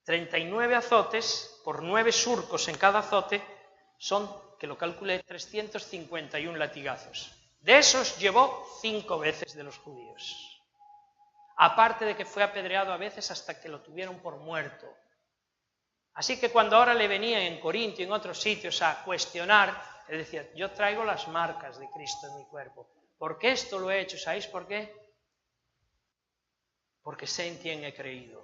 39 azotes por 9 surcos en cada azote son, que lo calculé, 351 latigazos. De esos llevó 5 veces de los judíos. Aparte de que fue apedreado a veces hasta que lo tuvieron por muerto. Así que cuando ahora le venían en Corinto y en otros sitios a cuestionar, él decía, yo traigo las marcas de Cristo en mi cuerpo. ¿Por qué esto lo he hecho? ¿Sabéis por qué? Porque sé en quién he creído.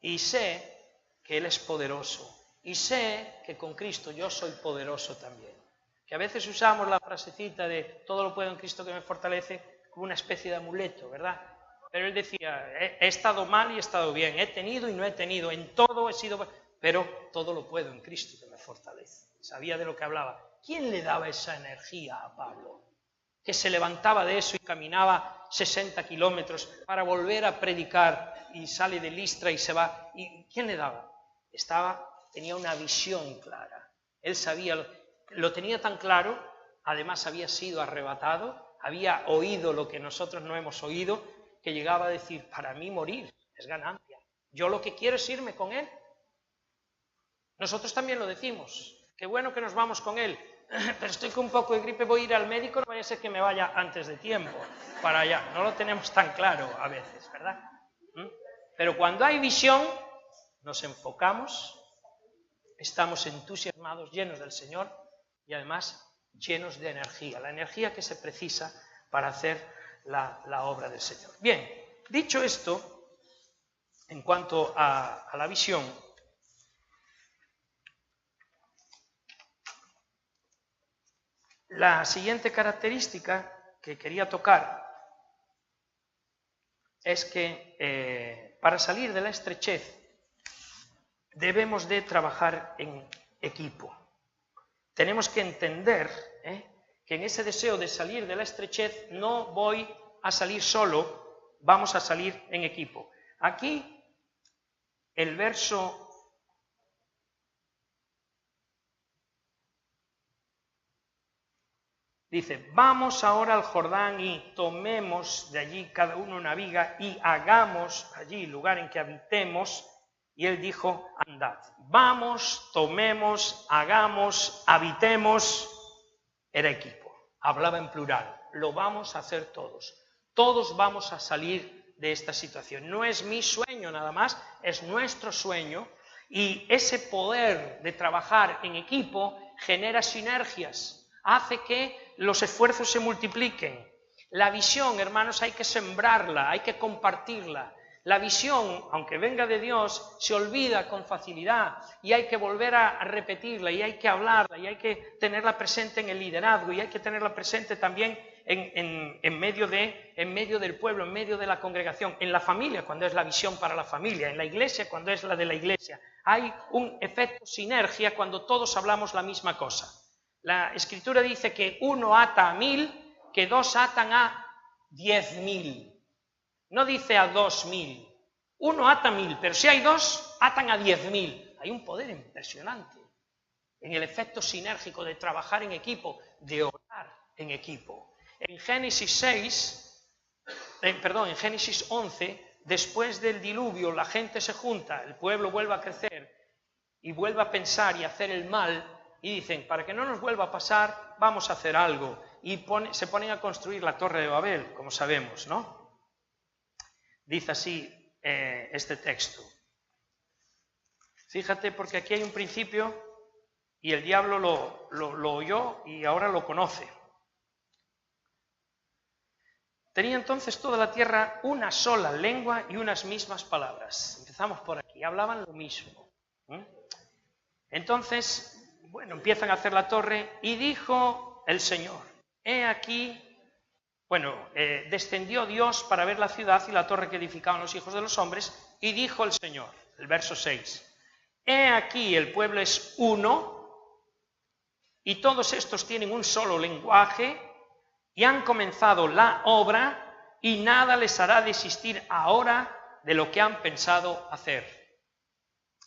Y sé que Él es poderoso. Y sé que con Cristo yo soy poderoso también. Que a veces usamos la frasecita de todo lo puedo en Cristo que me fortalece como una especie de amuleto, ¿verdad? pero él decía, he estado mal y he estado bien, he tenido y no he tenido, en todo he sido, pero todo lo puedo en Cristo que me fortalece. Sabía de lo que hablaba. ¿Quién le daba esa energía a Pablo? Que se levantaba de eso y caminaba 60 kilómetros para volver a predicar y sale de Listra y se va. ¿Y quién le daba? Tenía una visión clara. Él sabía, lo tenía tan claro, además había sido arrebatado, había oído lo que nosotros no hemos oído, que llegaba a decir, para mí morir es ganancia. Yo lo que quiero es irme con él. Nosotros también lo decimos. Qué bueno que nos vamos con él, pero estoy con un poco de gripe, voy a ir al médico, no vaya a ser que me vaya antes de tiempo para allá. No lo tenemos tan claro a veces, ¿verdad? Pero cuando hay visión, nos enfocamos, estamos entusiasmados, llenos del Señor y además llenos de energía, la energía que se precisa para hacer la obra del Señor. Bien, dicho esto, en cuanto a la visión, la siguiente característica que quería tocar es que para salir de la estrechez debemos de trabajar en equipo. Tenemos que entender que en ese deseo de salir de la estrechez no voy a salir solo, vamos a salir en equipo. Aquí el verso dice, vamos ahora al Jordán y tomemos de allí cada uno una viga y hagamos allí lugar en que habitemos. Y él dijo, andad, vamos, tomemos, hagamos, habitemos. Era equipo, hablaba en plural, lo vamos a hacer todos. Todos vamos a salir de esta situación. No es mi sueño nada más, es nuestro sueño. Y ese poder de trabajar en equipo genera sinergias, hace que los esfuerzos se multipliquen. La visión, hermanos, hay que sembrarla, hay que compartirla. La visión, aunque venga de Dios, se olvida con facilidad y hay que volver a repetirla y hay que hablarla y hay que tenerla presente en el liderazgo y hay que tenerla presente también en medio del pueblo, en medio de la congregación, en la familia, cuando es la visión para la familia, en la iglesia, cuando es la de la iglesia. Hay un efecto sinergia cuando todos hablamos la misma cosa. La Escritura dice que 1 ata a 1000, que 2 atan a 10.000. No dice a 2.000. 1 ata a 1000, pero si hay 2, atan a 10.000. Hay un poder impresionante en el efecto sinérgico de trabajar en equipo, de orar en equipo. En Génesis 11, después del diluvio, la gente se junta, el pueblo vuelve a crecer y vuelve a pensar y hacer el mal, y dicen, para que no nos vuelva a pasar, vamos a hacer algo. Y se ponen a construir la Torre de Babel, como sabemos, ¿no? Dice así este texto. Fíjate, porque aquí hay un principio y el diablo lo oyó y ahora lo conoce. Tenía entonces toda la tierra una sola lengua y unas mismas palabras. Empezamos por aquí, hablaban lo mismo. Entonces, bueno, empiezan a hacer la torre y dijo el Señor, he aquí, descendió Dios para ver la ciudad y la torre que edificaban los hijos de los hombres y dijo el Señor, el verso 6, he aquí el pueblo es uno y todos estos tienen un solo lenguaje y han comenzado la obra y nada les hará desistir ahora de lo que han pensado hacer.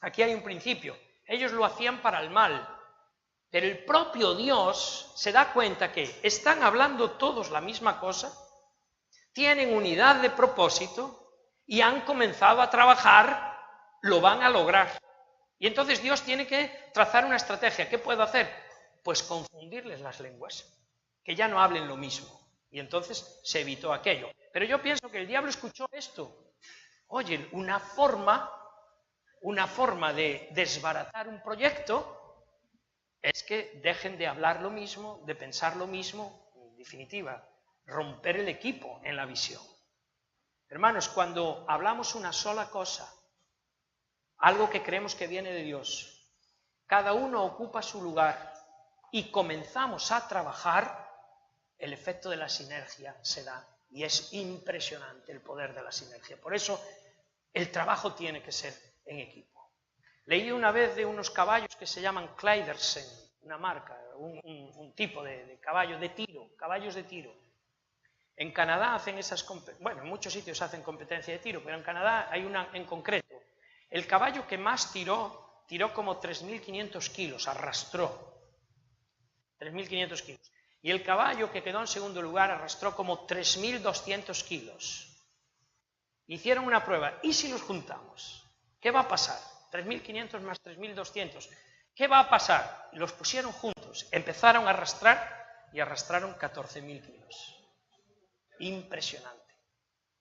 Aquí hay un principio. Ellos lo hacían para el mal, pero el propio Dios se da cuenta que están hablando todos la misma cosa, tienen unidad de propósito y han comenzado a trabajar, lo van a lograr. Y entonces Dios tiene que trazar una estrategia. ¿Qué puedo hacer? Pues confundirles las lenguas, que ya no hablen lo mismo. Y entonces se evitó aquello. Pero yo pienso que el diablo escuchó esto. Oye, una forma de desbaratar un proyecto es que dejen de hablar lo mismo, de pensar lo mismo, en definitiva, romper el equipo en la visión. Hermanos, cuando hablamos una sola cosa, algo que creemos que viene de Dios, cada uno ocupa su lugar y comenzamos a trabajar, el efecto de la sinergia se da Y es impresionante el poder de la sinergia. Por eso el trabajo tiene que ser en equipo. Leí una vez de unos caballos que se llaman Claydersen, una marca, un tipo de caballo de tiro, caballos de tiro. En Canadá hacen esas competencias, bueno, en muchos sitios hacen competencia de tiro, pero en Canadá hay una en concreto. El caballo que más tiró como 3.500 kilos, arrastró 3.500 kilos. Y el caballo que quedó en segundo lugar arrastró como 3.200 kilos. Hicieron una prueba, ¿y si los juntamos? ¿Qué va a pasar? 3.500 más 3.200. ¿Qué va a pasar? Los pusieron juntos, empezaron a arrastrar y arrastraron 14.000 kilos. Impresionante.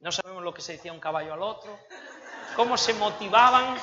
No sabemos lo que se decía un caballo al otro, cómo se motivaban,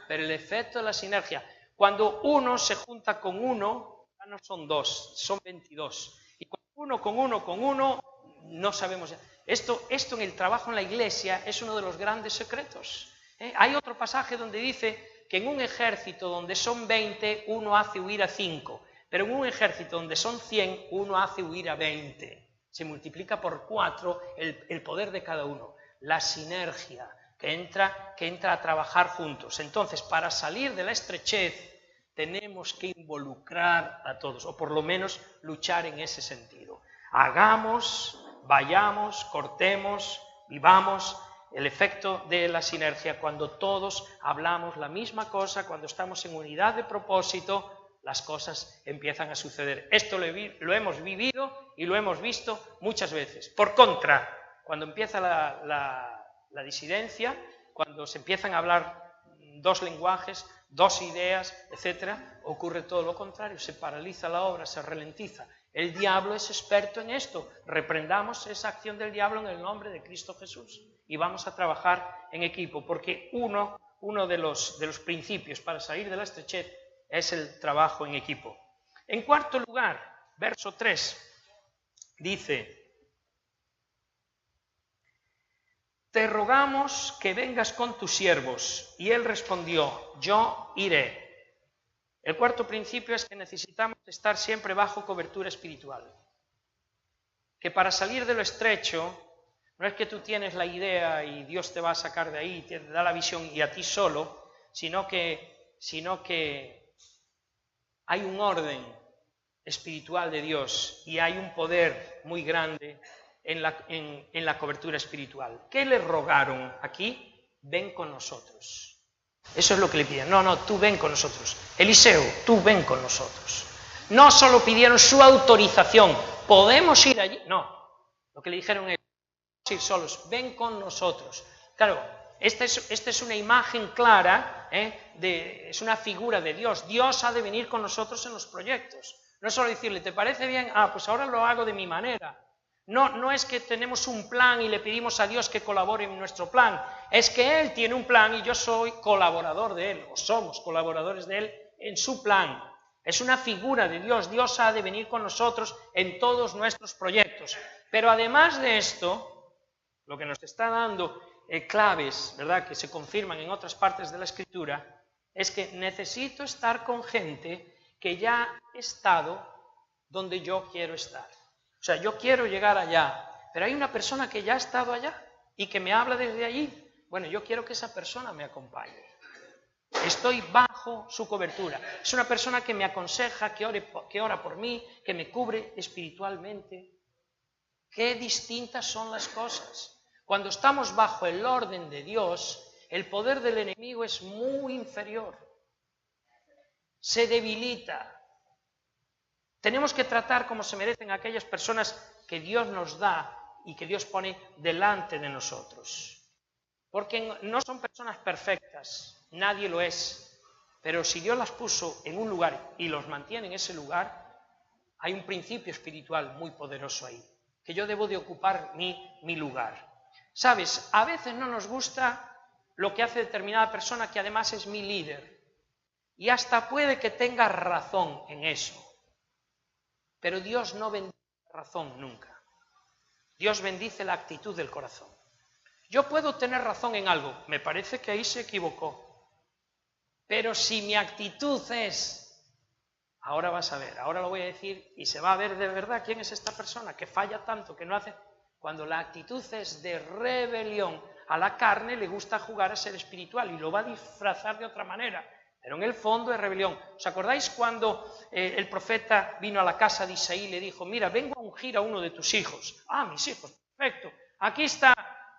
pero el efecto de la sinergia. Cuando uno se junta con uno, ya no son dos, son 22. Y cuando uno con uno, no sabemos. Esto en el trabajo en la iglesia es uno de los grandes secretos. Hay otro pasaje donde dice que en un ejército donde son 20, uno hace huir a 5, pero en un ejército donde son 100, uno hace huir a 20. Se multiplica por 4 el poder de cada uno. La sinergia que entra a trabajar juntos. Entonces, para salir de la estrechez, tenemos que involucrar a todos, o por lo menos luchar en ese sentido. Hagamos, vayamos, cortemos, vivamos el efecto de la sinergia. Cuando todos hablamos la misma cosa, cuando estamos en unidad de propósito, las cosas empiezan a suceder. Esto lo hemos vivido y lo hemos visto muchas veces. Por contra, cuando empieza la disidencia, cuando se empiezan a hablar dos lenguajes, dos ideas, etc., ocurre todo lo contrario, se paraliza la obra, se ralentiza. El diablo es experto en esto. Reprendamos esa acción del diablo en el nombre de Cristo Jesús y vamos a trabajar en equipo, porque uno de los principios para salir de la estrechez es el trabajo en equipo. En cuarto lugar, verso 3, dice: te rogamos que vengas con tus siervos. Y él respondió: yo iré. El cuarto principio es que necesitamos estar siempre bajo cobertura espiritual. Que para salir de lo estrecho, no es que tú tienes la idea y Dios te va a sacar de ahí, te da la visión y a ti solo, sino que hay un orden espiritual de Dios y hay un poder muy grande en la cobertura espiritual. ¿Qué le rogaron aquí? Ven con nosotros. Eso es lo que le pidieron. No, tú ven con nosotros. Eliseo, tú ven con nosotros. No solo pidieron su autorización, ¿podemos ir allí? No, lo que le dijeron es: vamos a ir solos, ven con nosotros. Claro, esta es una imagen clara, es una figura de Dios. Dios ha de venir con nosotros en los proyectos. No es solo decirle: ¿te parece bien? Pues ahora lo hago de mi manera. No es que tenemos un plan y le pedimos a Dios que colabore en nuestro plan. Es que Él tiene un plan y yo soy colaborador de Él, o somos colaboradores de Él en su plan. Es una figura de Dios. Dios ha de venir con nosotros en todos nuestros proyectos. Pero además de esto, lo que nos está dando claves, ¿verdad?, que se confirman en otras partes de la Escritura, es que necesito estar con gente que ya ha estado donde yo quiero estar. O sea, yo quiero llegar allá, pero hay una persona que ya ha estado allá y que me habla desde allí. Bueno, yo quiero que esa persona me acompañe. Estoy bajo su cobertura. Es una persona que me aconseja, que ora por mí, que me cubre espiritualmente. Qué distintas son las cosas. Cuando estamos bajo el orden de Dios, el poder del enemigo es muy inferior. Se debilita. Tenemos que tratar como se merecen aquellas personas que Dios nos da y que Dios pone delante de nosotros. Porque no son personas perfectas, nadie lo es, pero si Dios las puso en un lugar y los mantiene en ese lugar, hay un principio espiritual muy poderoso ahí, que yo debo de ocupar mi lugar. ¿Sabes? A veces no nos gusta lo que hace determinada persona que además es mi líder, y hasta puede que tenga razón en eso. Pero Dios no bendice la razón nunca. Dios bendice la actitud del corazón. Yo puedo tener razón en algo, me parece que ahí se equivocó. Pero si mi actitud es: ahora vas a ver, ahora lo voy a decir y se va a ver de verdad quién es esta persona que falla tanto, que no hace... Cuando la actitud es de rebelión a la carne, le gusta jugar a ser espiritual y lo va a disfrazar de otra manera, pero en el fondo es rebelión. ¿Os acordáis cuando el profeta vino a la casa de Isaí y le dijo, mira, vengo a ungir a uno de tus hijos? Ah, mis hijos, perfecto, aquí está.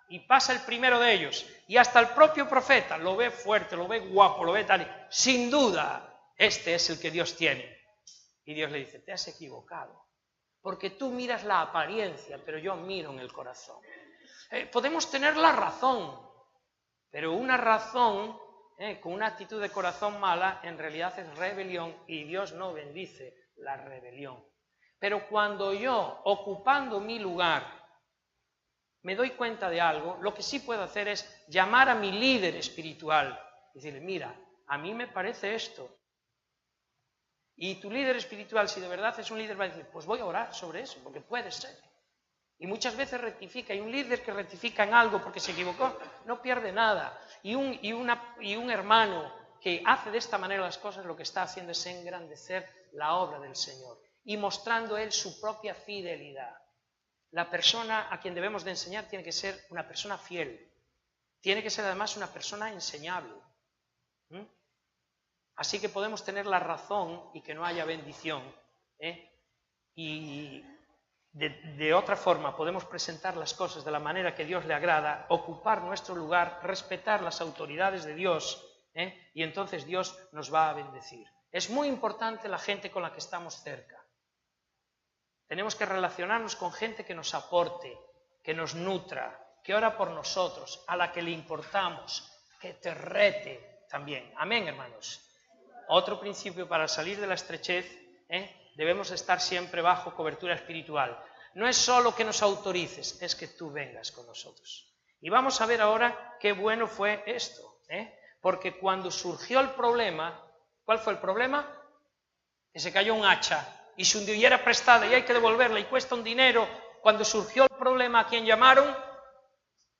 Y pasa el primero de ellos, y hasta el propio profeta lo ve fuerte, lo ve guapo, lo ve tal, sin duda, este es el que Dios tiene. Y Dios le dice, te has equivocado, porque tú miras la apariencia, pero yo miro en el corazón. Podemos tener la razón, pero una razón con una actitud de corazón mala, en realidad es rebelión, y Dios no bendice la rebelión. Pero cuando yo, ocupando mi lugar, me doy cuenta de algo, lo que sí puedo hacer es llamar a mi líder espiritual y decirle, mira, a mí me parece esto. Y tu líder espiritual, si de verdad es un líder, va a decir, pues voy a orar sobre eso, porque puede ser. Y muchas veces rectifica, y un líder que rectifica en algo porque se equivocó, no pierde nada. Y un hermano que hace de esta manera las cosas, lo que está haciendo es engrandecer la obra del Señor y mostrando él su propia fidelidad. La persona a quien debemos de enseñar tiene que ser una persona fiel, tiene que ser además una persona enseñable. Así que podemos tener la razón y que no haya bendición, y de otra forma podemos presentar las cosas de la manera que Dios le agrada, ocupar nuestro lugar, respetar las autoridades de Dios, y entonces Dios nos va a bendecir. Es muy importante la gente con la que estamos cerca. Tenemos que relacionarnos con gente que nos aporte, que nos nutra, que ora por nosotros, a la que le importamos, que te rete también. Amén, hermanos. Otro principio para salir de la estrechez, debemos estar siempre bajo cobertura espiritual. No es solo que nos autorices, es que tú vengas con nosotros. Y vamos a ver ahora qué bueno fue esto, porque cuando surgió el problema, ¿cuál fue el problema? Que se cayó un hacha y se hundió y era prestada y hay que devolverla y cuesta un dinero. Cuando surgió el problema, ¿a quién llamaron?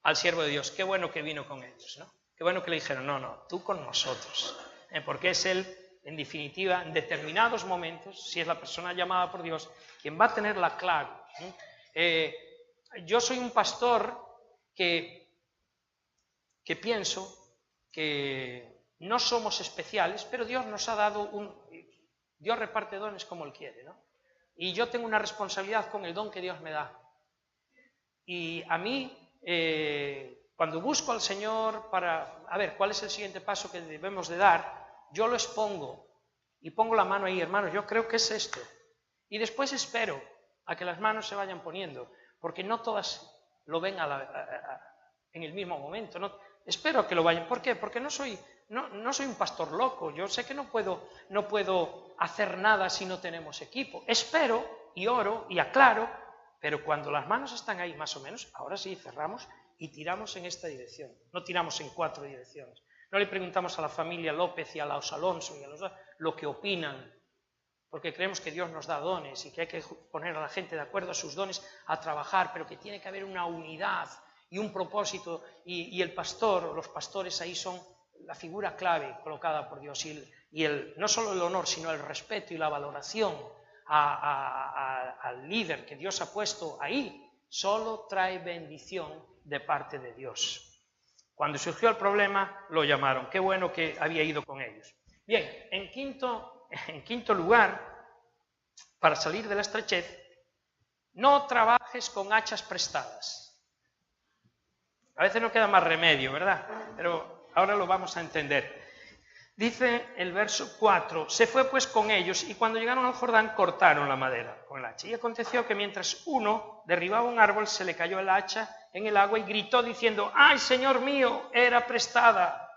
Al siervo de Dios. Qué bueno que vino con ellos, ¿no? Qué bueno que le dijeron, no, tú con nosotros. Porque es él, en definitiva, en determinados momentos, si es la persona llamada por Dios, quien va a tenerla claro. Yo soy un pastor que pienso que no somos especiales, pero Dios nos ha dado Dios reparte dones como Él quiere, ¿no? Y yo tengo una responsabilidad con el don que Dios me da. Y a mí, cuando busco al Señor para, a ver, ¿cuál es el siguiente paso que debemos de dar? Yo lo expongo y pongo la mano ahí, hermanos, yo creo que es esto. Y después espero a que las manos se vayan poniendo, porque no todas lo ven en el mismo momento, ¿no? Espero a que lo vayan. ¿Por qué? Porque no soy un pastor loco, yo sé que no puedo hacer nada si no tenemos equipo. Espero y oro y aclaro, pero cuando las manos están ahí más o menos, ahora sí cerramos y tiramos en esta dirección, no tiramos en 4 direcciones. No le preguntamos a la familia López y a los Alonso y a los lo que opinan, porque creemos que Dios nos da dones y que hay que poner a la gente de acuerdo a sus dones a trabajar, pero que tiene que haber una unidad y un propósito, y el pastor o los pastores ahí son la figura clave colocada por Dios, y no solo el honor, sino el respeto y la valoración al líder que Dios ha puesto ahí, solo trae bendición de parte de Dios. Cuando surgió el problema, lo llamaron. Qué bueno que había ido con ellos. Bien, en quinto lugar, para salir de la estrechez, no trabajes con hachas prestadas. A veces no queda más remedio, ¿verdad? Pero ahora lo vamos a entender. Dice el verso 4, se fue pues con ellos y cuando llegaron al Jordán cortaron la madera con el hacha. Y aconteció que mientras uno derribaba un árbol se le cayó el hacha en el agua y gritó diciendo, ¡ay, Señor mío, era prestada,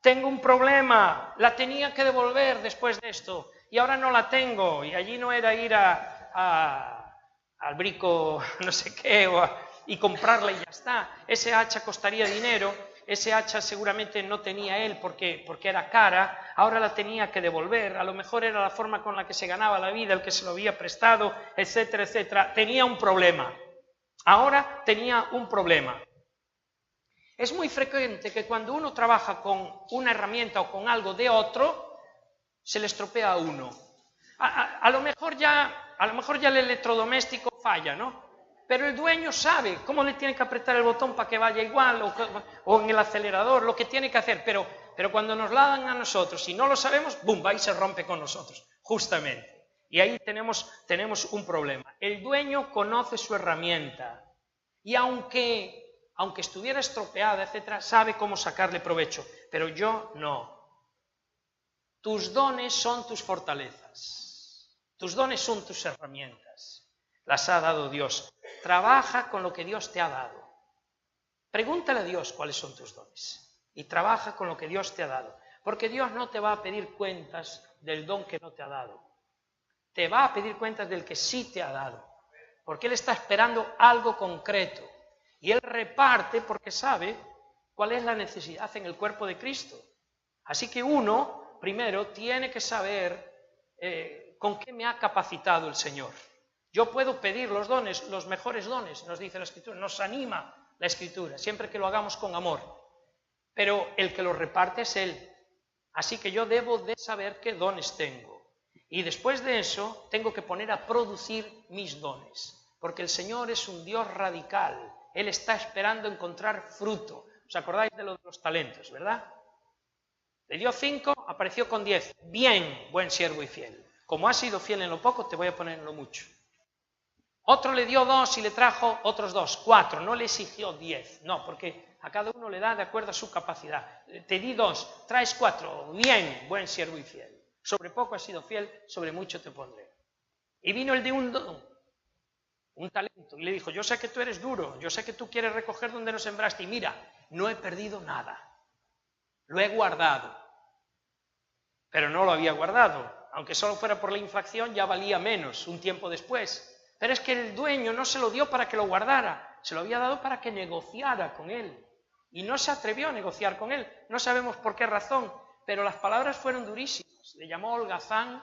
tengo un problema, la tenía que devolver después de esto y ahora no la tengo! Y allí no era ir al brico no sé qué y comprarla y ya está. Ese hacha costaría dinero. Ese hacha seguramente no tenía él porque era cara, ahora la tenía que devolver, a lo mejor era la forma con la que se ganaba la vida, el que se lo había prestado, etcétera, etcétera. Tenía un problema, ahora tenía un problema. Es muy frecuente que cuando uno trabaja con una herramienta o con algo de otro, se le estropea a uno. A lo mejor ya el electrodoméstico falla, ¿no? Pero el dueño sabe cómo le tiene que apretar el botón para que vaya igual, o en el acelerador, lo que tiene que hacer. Pero cuando nos la dan a nosotros y no lo sabemos, ¡bum!, va y se rompe con nosotros, justamente. Y ahí tenemos un problema. El dueño conoce su herramienta y aunque estuviera estropeada, etcétera, sabe cómo sacarle provecho. Pero yo no. Tus dones son tus fortalezas. Tus dones son tus herramientas. Las ha dado Dios. Trabaja con lo que Dios te ha dado. Pregúntale a Dios cuáles son tus dones y trabaja con lo que Dios te ha dado. Porque Dios no te va a pedir cuentas del don que no te ha dado. Te va a pedir cuentas del que sí te ha dado. Porque Él está esperando algo concreto. Y Él reparte porque sabe cuál es la necesidad en el cuerpo de Cristo. Así que uno, primero, tiene que saber con qué me ha capacitado el Señor. Yo puedo pedir los dones, los mejores dones, nos dice la Escritura, nos anima la Escritura, siempre que lo hagamos con amor. Pero el que los reparte es Él. Así que yo debo de saber qué dones tengo. Y después de eso, tengo que poner a producir mis dones. Porque el Señor es un Dios radical. Él está esperando encontrar fruto. ¿Os acordáis de lo de los talentos, verdad? Le dio 5, apareció con 10. Bien, buen siervo y fiel. Como has sido fiel en lo poco, te voy a poner en lo mucho. Otro le dio 2 y le trajo otros 2, 4. No le exigió 10. No, porque a cada uno le da de acuerdo a su capacidad. Te di 2, traes 4. Bien, buen siervo y fiel. Sobre poco has sido fiel, sobre mucho te pondré. Y vino el de un talento, y le dijo, yo sé que tú eres duro, yo sé que tú quieres recoger donde no sembraste, y mira, no he perdido nada. Lo he guardado. Pero no lo había guardado. Aunque solo fuera por la inflación, ya valía menos un tiempo después. Pero es que el dueño no se lo dio para que lo guardara, se lo había dado para que negociara con él. Y no se atrevió a negociar con él. No sabemos por qué razón, pero las palabras fueron durísimas. Le llamó holgazán.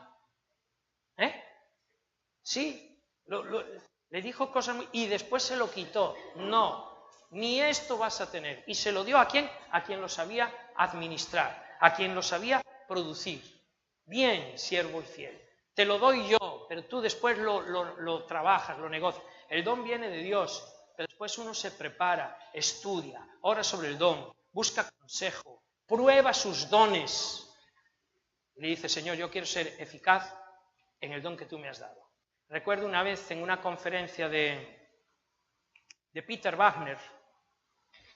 Sí, le dijo cosas muy... Y después se lo quitó. No, ni esto vas a tener. Y se lo dio ¿a quién? A quien lo sabía administrar, a quien lo sabía producir. Bien, siervo y fiel. Te lo doy yo, pero tú después lo trabajas, lo negocias. El don viene de Dios, pero después uno se prepara, estudia, ora sobre el don, busca consejo, prueba sus dones. Y le dice, Señor, yo quiero ser eficaz en el don que tú me has dado. Recuerdo una vez en una conferencia de Peter Wagner,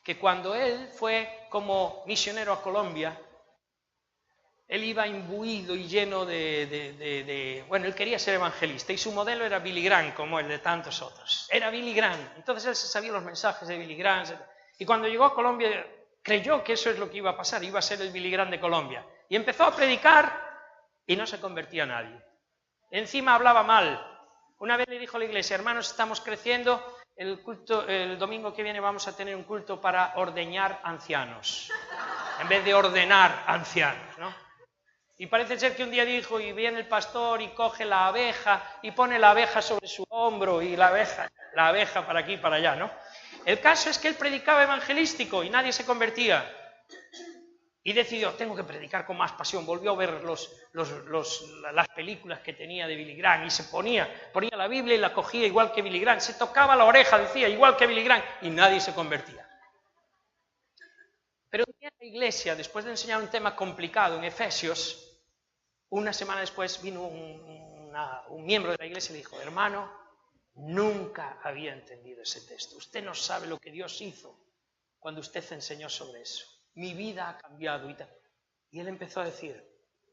que cuando él fue como misionero a Colombia, él iba imbuido y lleno bueno, él quería ser evangelista y su modelo era Billy Graham, como el de tantos otros. Era Billy Graham. Entonces él se sabía los mensajes de Billy Graham. Y cuando llegó a Colombia, creyó que eso es lo que iba a pasar, iba a ser el Billy Graham de Colombia. Y empezó a predicar y no se convertía nadie. Encima hablaba mal. Una vez le dijo a la iglesia, hermanos, estamos creciendo, el domingo que viene vamos a tener un culto para ordeñar ancianos, en vez de ordenar ancianos, ¿no? Y parece ser que un día dijo, y viene el pastor y coge la abeja y pone la abeja sobre su hombro y la abeja para aquí y para allá, ¿no? El caso es que él predicaba evangelístico y nadie se convertía. Y decidió, tengo que predicar con más pasión. Volvió a ver las películas que tenía de Billy Graham y se ponía la Biblia y la cogía igual que Billy Graham. Se tocaba la oreja, decía, igual que Billy Graham, y nadie se convertía. Pero un día en la iglesia, después de enseñar un tema complicado en Efesios, una semana después vino un miembro de la iglesia y le dijo, hermano, nunca había entendido ese texto. Usted no sabe lo que Dios hizo cuando usted enseñó sobre eso. Mi vida ha cambiado y tal. Y él empezó a decir,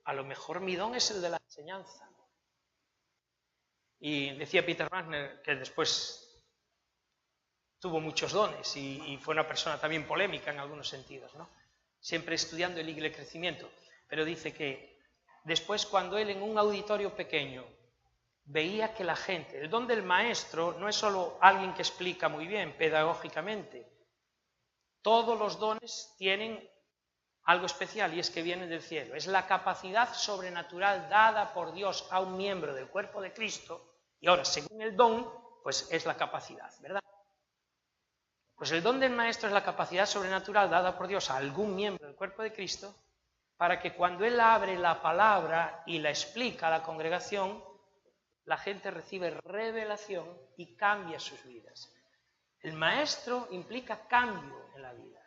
a lo mejor mi don es el de la enseñanza. Y decía Peter Wagner que después tuvo muchos dones y fue una persona también polémica en algunos sentidos, ¿no? Siempre estudiando el crecimiento. Pero dice que después, cuando él en un auditorio pequeño veía que la gente, el don del maestro no es solo alguien que explica muy bien pedagógicamente. Todos los dones tienen algo especial y es que vienen del cielo. Es la capacidad sobrenatural dada por Dios a un miembro del cuerpo de Cristo. Y ahora, según el don, pues es la capacidad, ¿verdad? Pues el don del maestro es la capacidad sobrenatural dada por Dios a algún miembro del cuerpo de Cristo para que cuando él abre la palabra y la explica a la congregación, la gente recibe revelación y cambia sus vidas. El maestro implica cambio en la vida.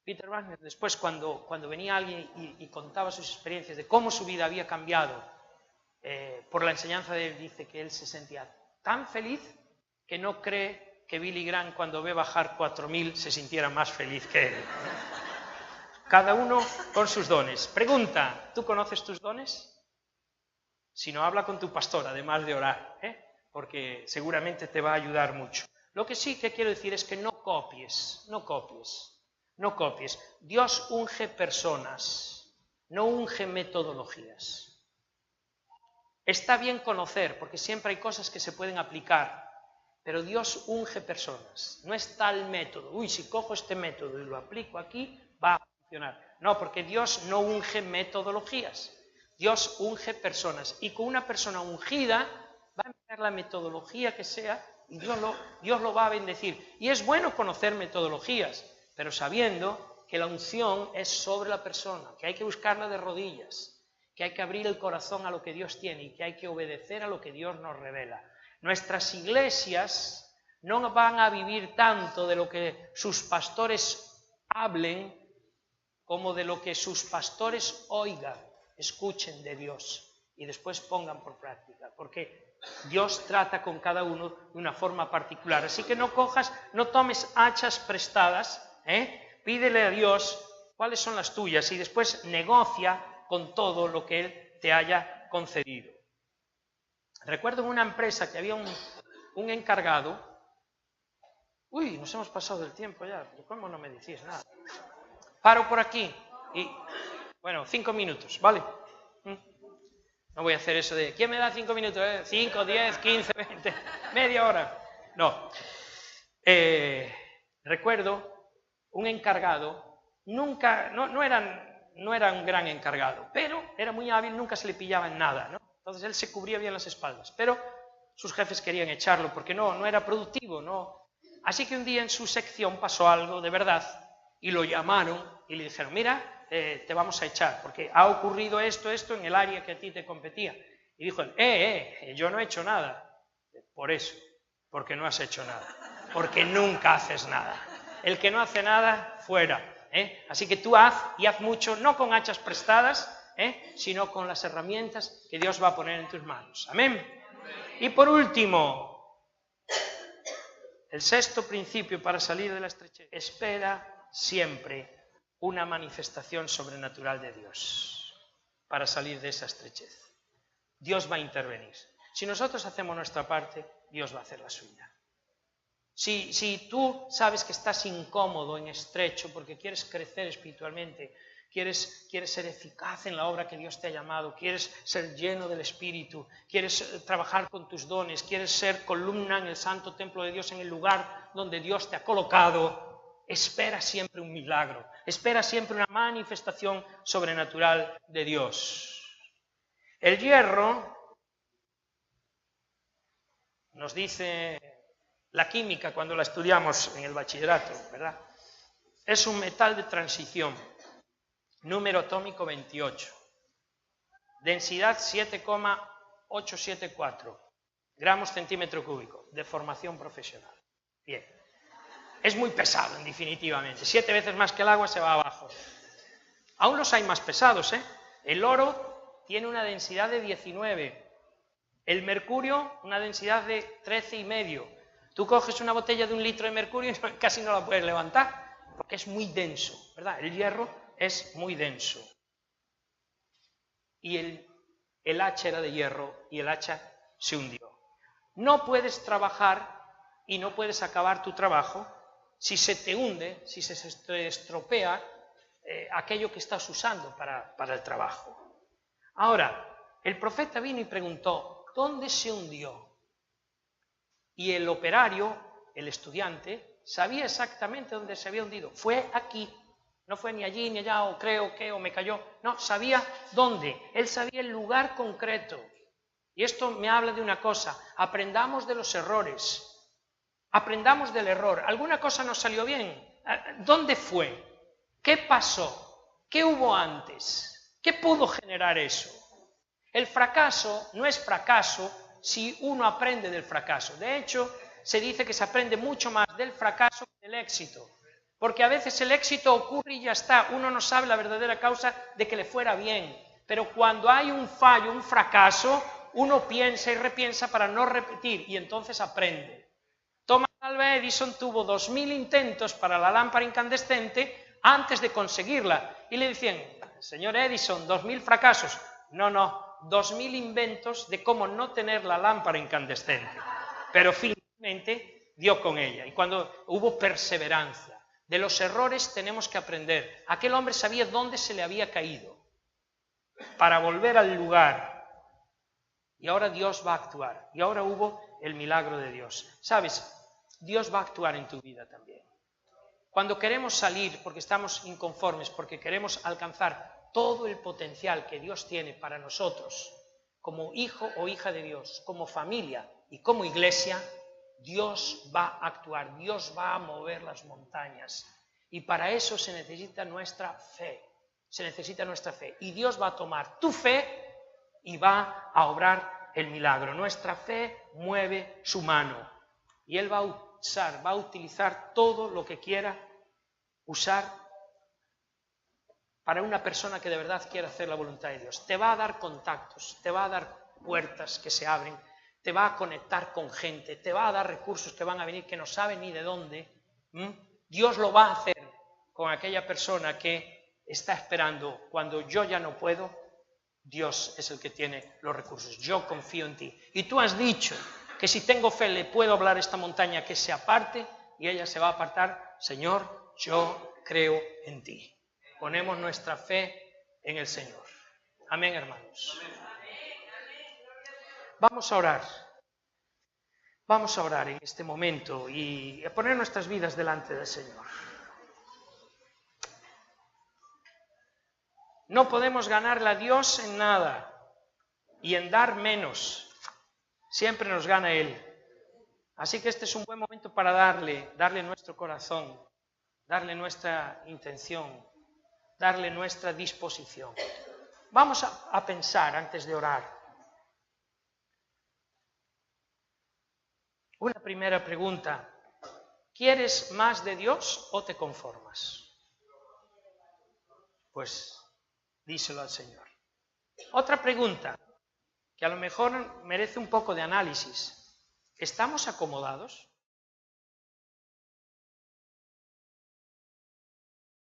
Peter Wagner, después cuando venía alguien y contaba sus experiencias de cómo su vida había cambiado por la enseñanza de él, dice que él se sentía tan feliz que no cree que Billy Graham, cuando ve bajar 4.000, se sintiera más feliz que él. Cada uno con sus dones. Pregunta, ¿tú conoces tus dones? Si no, habla con tu pastor, además de orar, porque seguramente te va a ayudar mucho. Lo que sí que quiero decir es que no copies. Dios unge personas, no unge metodologías. Está bien conocer, porque siempre hay cosas que se pueden aplicar, pero Dios unge personas. No es tal método. Uy, si cojo este método y lo aplico aquí, va a funcionar. No, porque Dios no unge metodologías. Dios unge personas. Y con una persona ungida va a emplear la metodología que sea y Dios lo va a bendecir. Y es bueno conocer metodologías, pero sabiendo que la unción es sobre la persona, que hay que buscarla de rodillas, que hay que abrir el corazón a lo que Dios tiene y que hay que obedecer a lo que Dios nos revela. Nuestras iglesias no van a vivir tanto de lo que sus pastores hablen como de lo que sus pastores oigan, escuchen de Dios y después pongan por práctica, porque Dios trata con cada uno de una forma particular. Así que no tomes hachas prestadas, pídele a Dios cuáles son las tuyas y después negocia con todo lo que Él te haya concedido. Recuerdo en una empresa que había un encargado. Uy, nos hemos pasado del tiempo ya, ¿cómo no me decís nada? Paro por aquí y, 5 minutos, ¿vale? No voy a hacer eso de, ¿quién me da 5 minutos? 5, 10, 15, 20, media hora. No. Recuerdo un encargado, no era un gran encargado, pero era muy hábil, nunca se le pillaba en nada, ¿no? Entonces él se cubría bien las espaldas, pero sus jefes querían echarlo porque no era productivo, ¿no? Así que un día en su sección pasó algo de verdad y lo llamaron y le dijeron, mira, te vamos a echar porque ha ocurrido esto en el área que a ti te competía. Y dijo él, yo no he hecho nada. Por eso, porque no has hecho nada, porque nunca haces nada. El que no hace nada, fuera. Así que tú haz mucho, no con hachas prestadas, sino con las herramientas que Dios va a poner en tus manos. Amén. Y por último, el sexto principio para salir de la estrechez: espera siempre una manifestación sobrenatural de Dios para salir de esa estrechez. Dios va a intervenir. Si nosotros hacemos nuestra parte, Dios va a hacer la suya. Si tú sabes que estás incómodo, en estrecho, porque quieres crecer espiritualmente, quieres ser eficaz en la obra que Dios te ha llamado, quieres ser lleno del Espíritu, quieres trabajar con tus dones, quieres ser columna en el santo templo de Dios, en el lugar donde Dios te ha colocado, espera siempre un milagro, espera siempre una manifestación sobrenatural de Dios. El hierro, nos dice la química cuando la estudiamos en el bachillerato, ¿verdad? Es un metal de transición, número atómico 28, densidad 7,874 gramos centímetro cúbico, de formación profesional. Bien, es muy pesado, definitivamente, 7 veces más que el agua, se va abajo. Aún los hay más pesados, El oro tiene una densidad de 19, el mercurio una densidad de 13,5. Tú coges una botella de 1 litro de mercurio y casi no la puedes levantar, porque es muy denso, ¿verdad? El hierro es muy denso. Y el hacha era de hierro y el hacha se hundió. No puedes trabajar y no puedes acabar tu trabajo si se te hunde, si se te estropea aquello que estás usando para el trabajo. Ahora, el profeta vino y preguntó, ¿dónde se hundió? Y el operario, el estudiante, sabía exactamente dónde se había hundido. Fue aquí, no fue ni allí ni allá, o creo que, o me cayó. No, sabía dónde. Él sabía el lugar concreto. Y esto me habla de una cosa: aprendamos de los errores. Aprendamos del error. ¿Alguna cosa nos salió bien? ¿Dónde fue? ¿Qué pasó? ¿Qué hubo antes? ¿Qué pudo generar eso? El fracaso no es fracaso si uno aprende del fracaso. De hecho, se dice que se aprende mucho más del fracaso que del éxito. Porque a veces el éxito ocurre y ya está. Uno no sabe la verdadera causa de que le fuera bien. Pero cuando hay un fallo, un fracaso, uno piensa y repiensa para no repetir y entonces aprende. Thomas Alva Edison tuvo 2000 intentos para la lámpara incandescente antes de conseguirla. Y le decían, señor Edison, 2000 fracasos. No, 2000 inventos de cómo no tener la lámpara incandescente. Pero finalmente dio con ella. Y cuando hubo perseverancia, de los errores tenemos que aprender. Aquel hombre sabía dónde se le había caído para volver al lugar. Y ahora Dios va a actuar. Y ahora hubo el milagro de Dios. ¿Sabes? Dios va a actuar en tu vida también. Cuando queremos salir porque estamos inconformes, porque queremos alcanzar todo el potencial que Dios tiene para nosotros, como hijo o hija de Dios, como familia y como iglesia, Dios va a actuar, Dios va a mover las montañas. Y para eso se necesita nuestra fe. Se necesita nuestra fe. Y Dios va a tomar tu fe y va a obrar el milagro. Nuestra fe mueve su mano. Y Él va a utilizar todo lo que quiera usar para una persona que de verdad quiera hacer la voluntad de Dios. Te va a dar contactos, te va a dar puertas que se abren, te va a conectar con gente, te va a dar recursos que van a venir que no saben ni de dónde. Dios lo va a hacer con aquella persona que está esperando. Cuando yo ya no puedo, Dios es el que tiene los recursos. Yo confío en ti. Y tú has dicho que si tengo fe le puedo hablar a esta montaña que se aparte y ella se va a apartar. Señor, yo creo en ti. Ponemos nuestra fe en el Señor. Amén, hermanos. Vamos a orar. Vamos a orar en este momento y a poner nuestras vidas delante del Señor. No podemos ganarle a Dios en nada y en dar menos. Siempre nos gana Él. Así que este es un buen momento para darle nuestro corazón, darle nuestra intención, darle nuestra disposición. Vamos a pensar antes de orar. Una primera pregunta. ¿Quieres más de Dios o te conformas? Pues díselo al Señor. Otra pregunta, que a lo mejor merece un poco de análisis. ¿Estamos acomodados?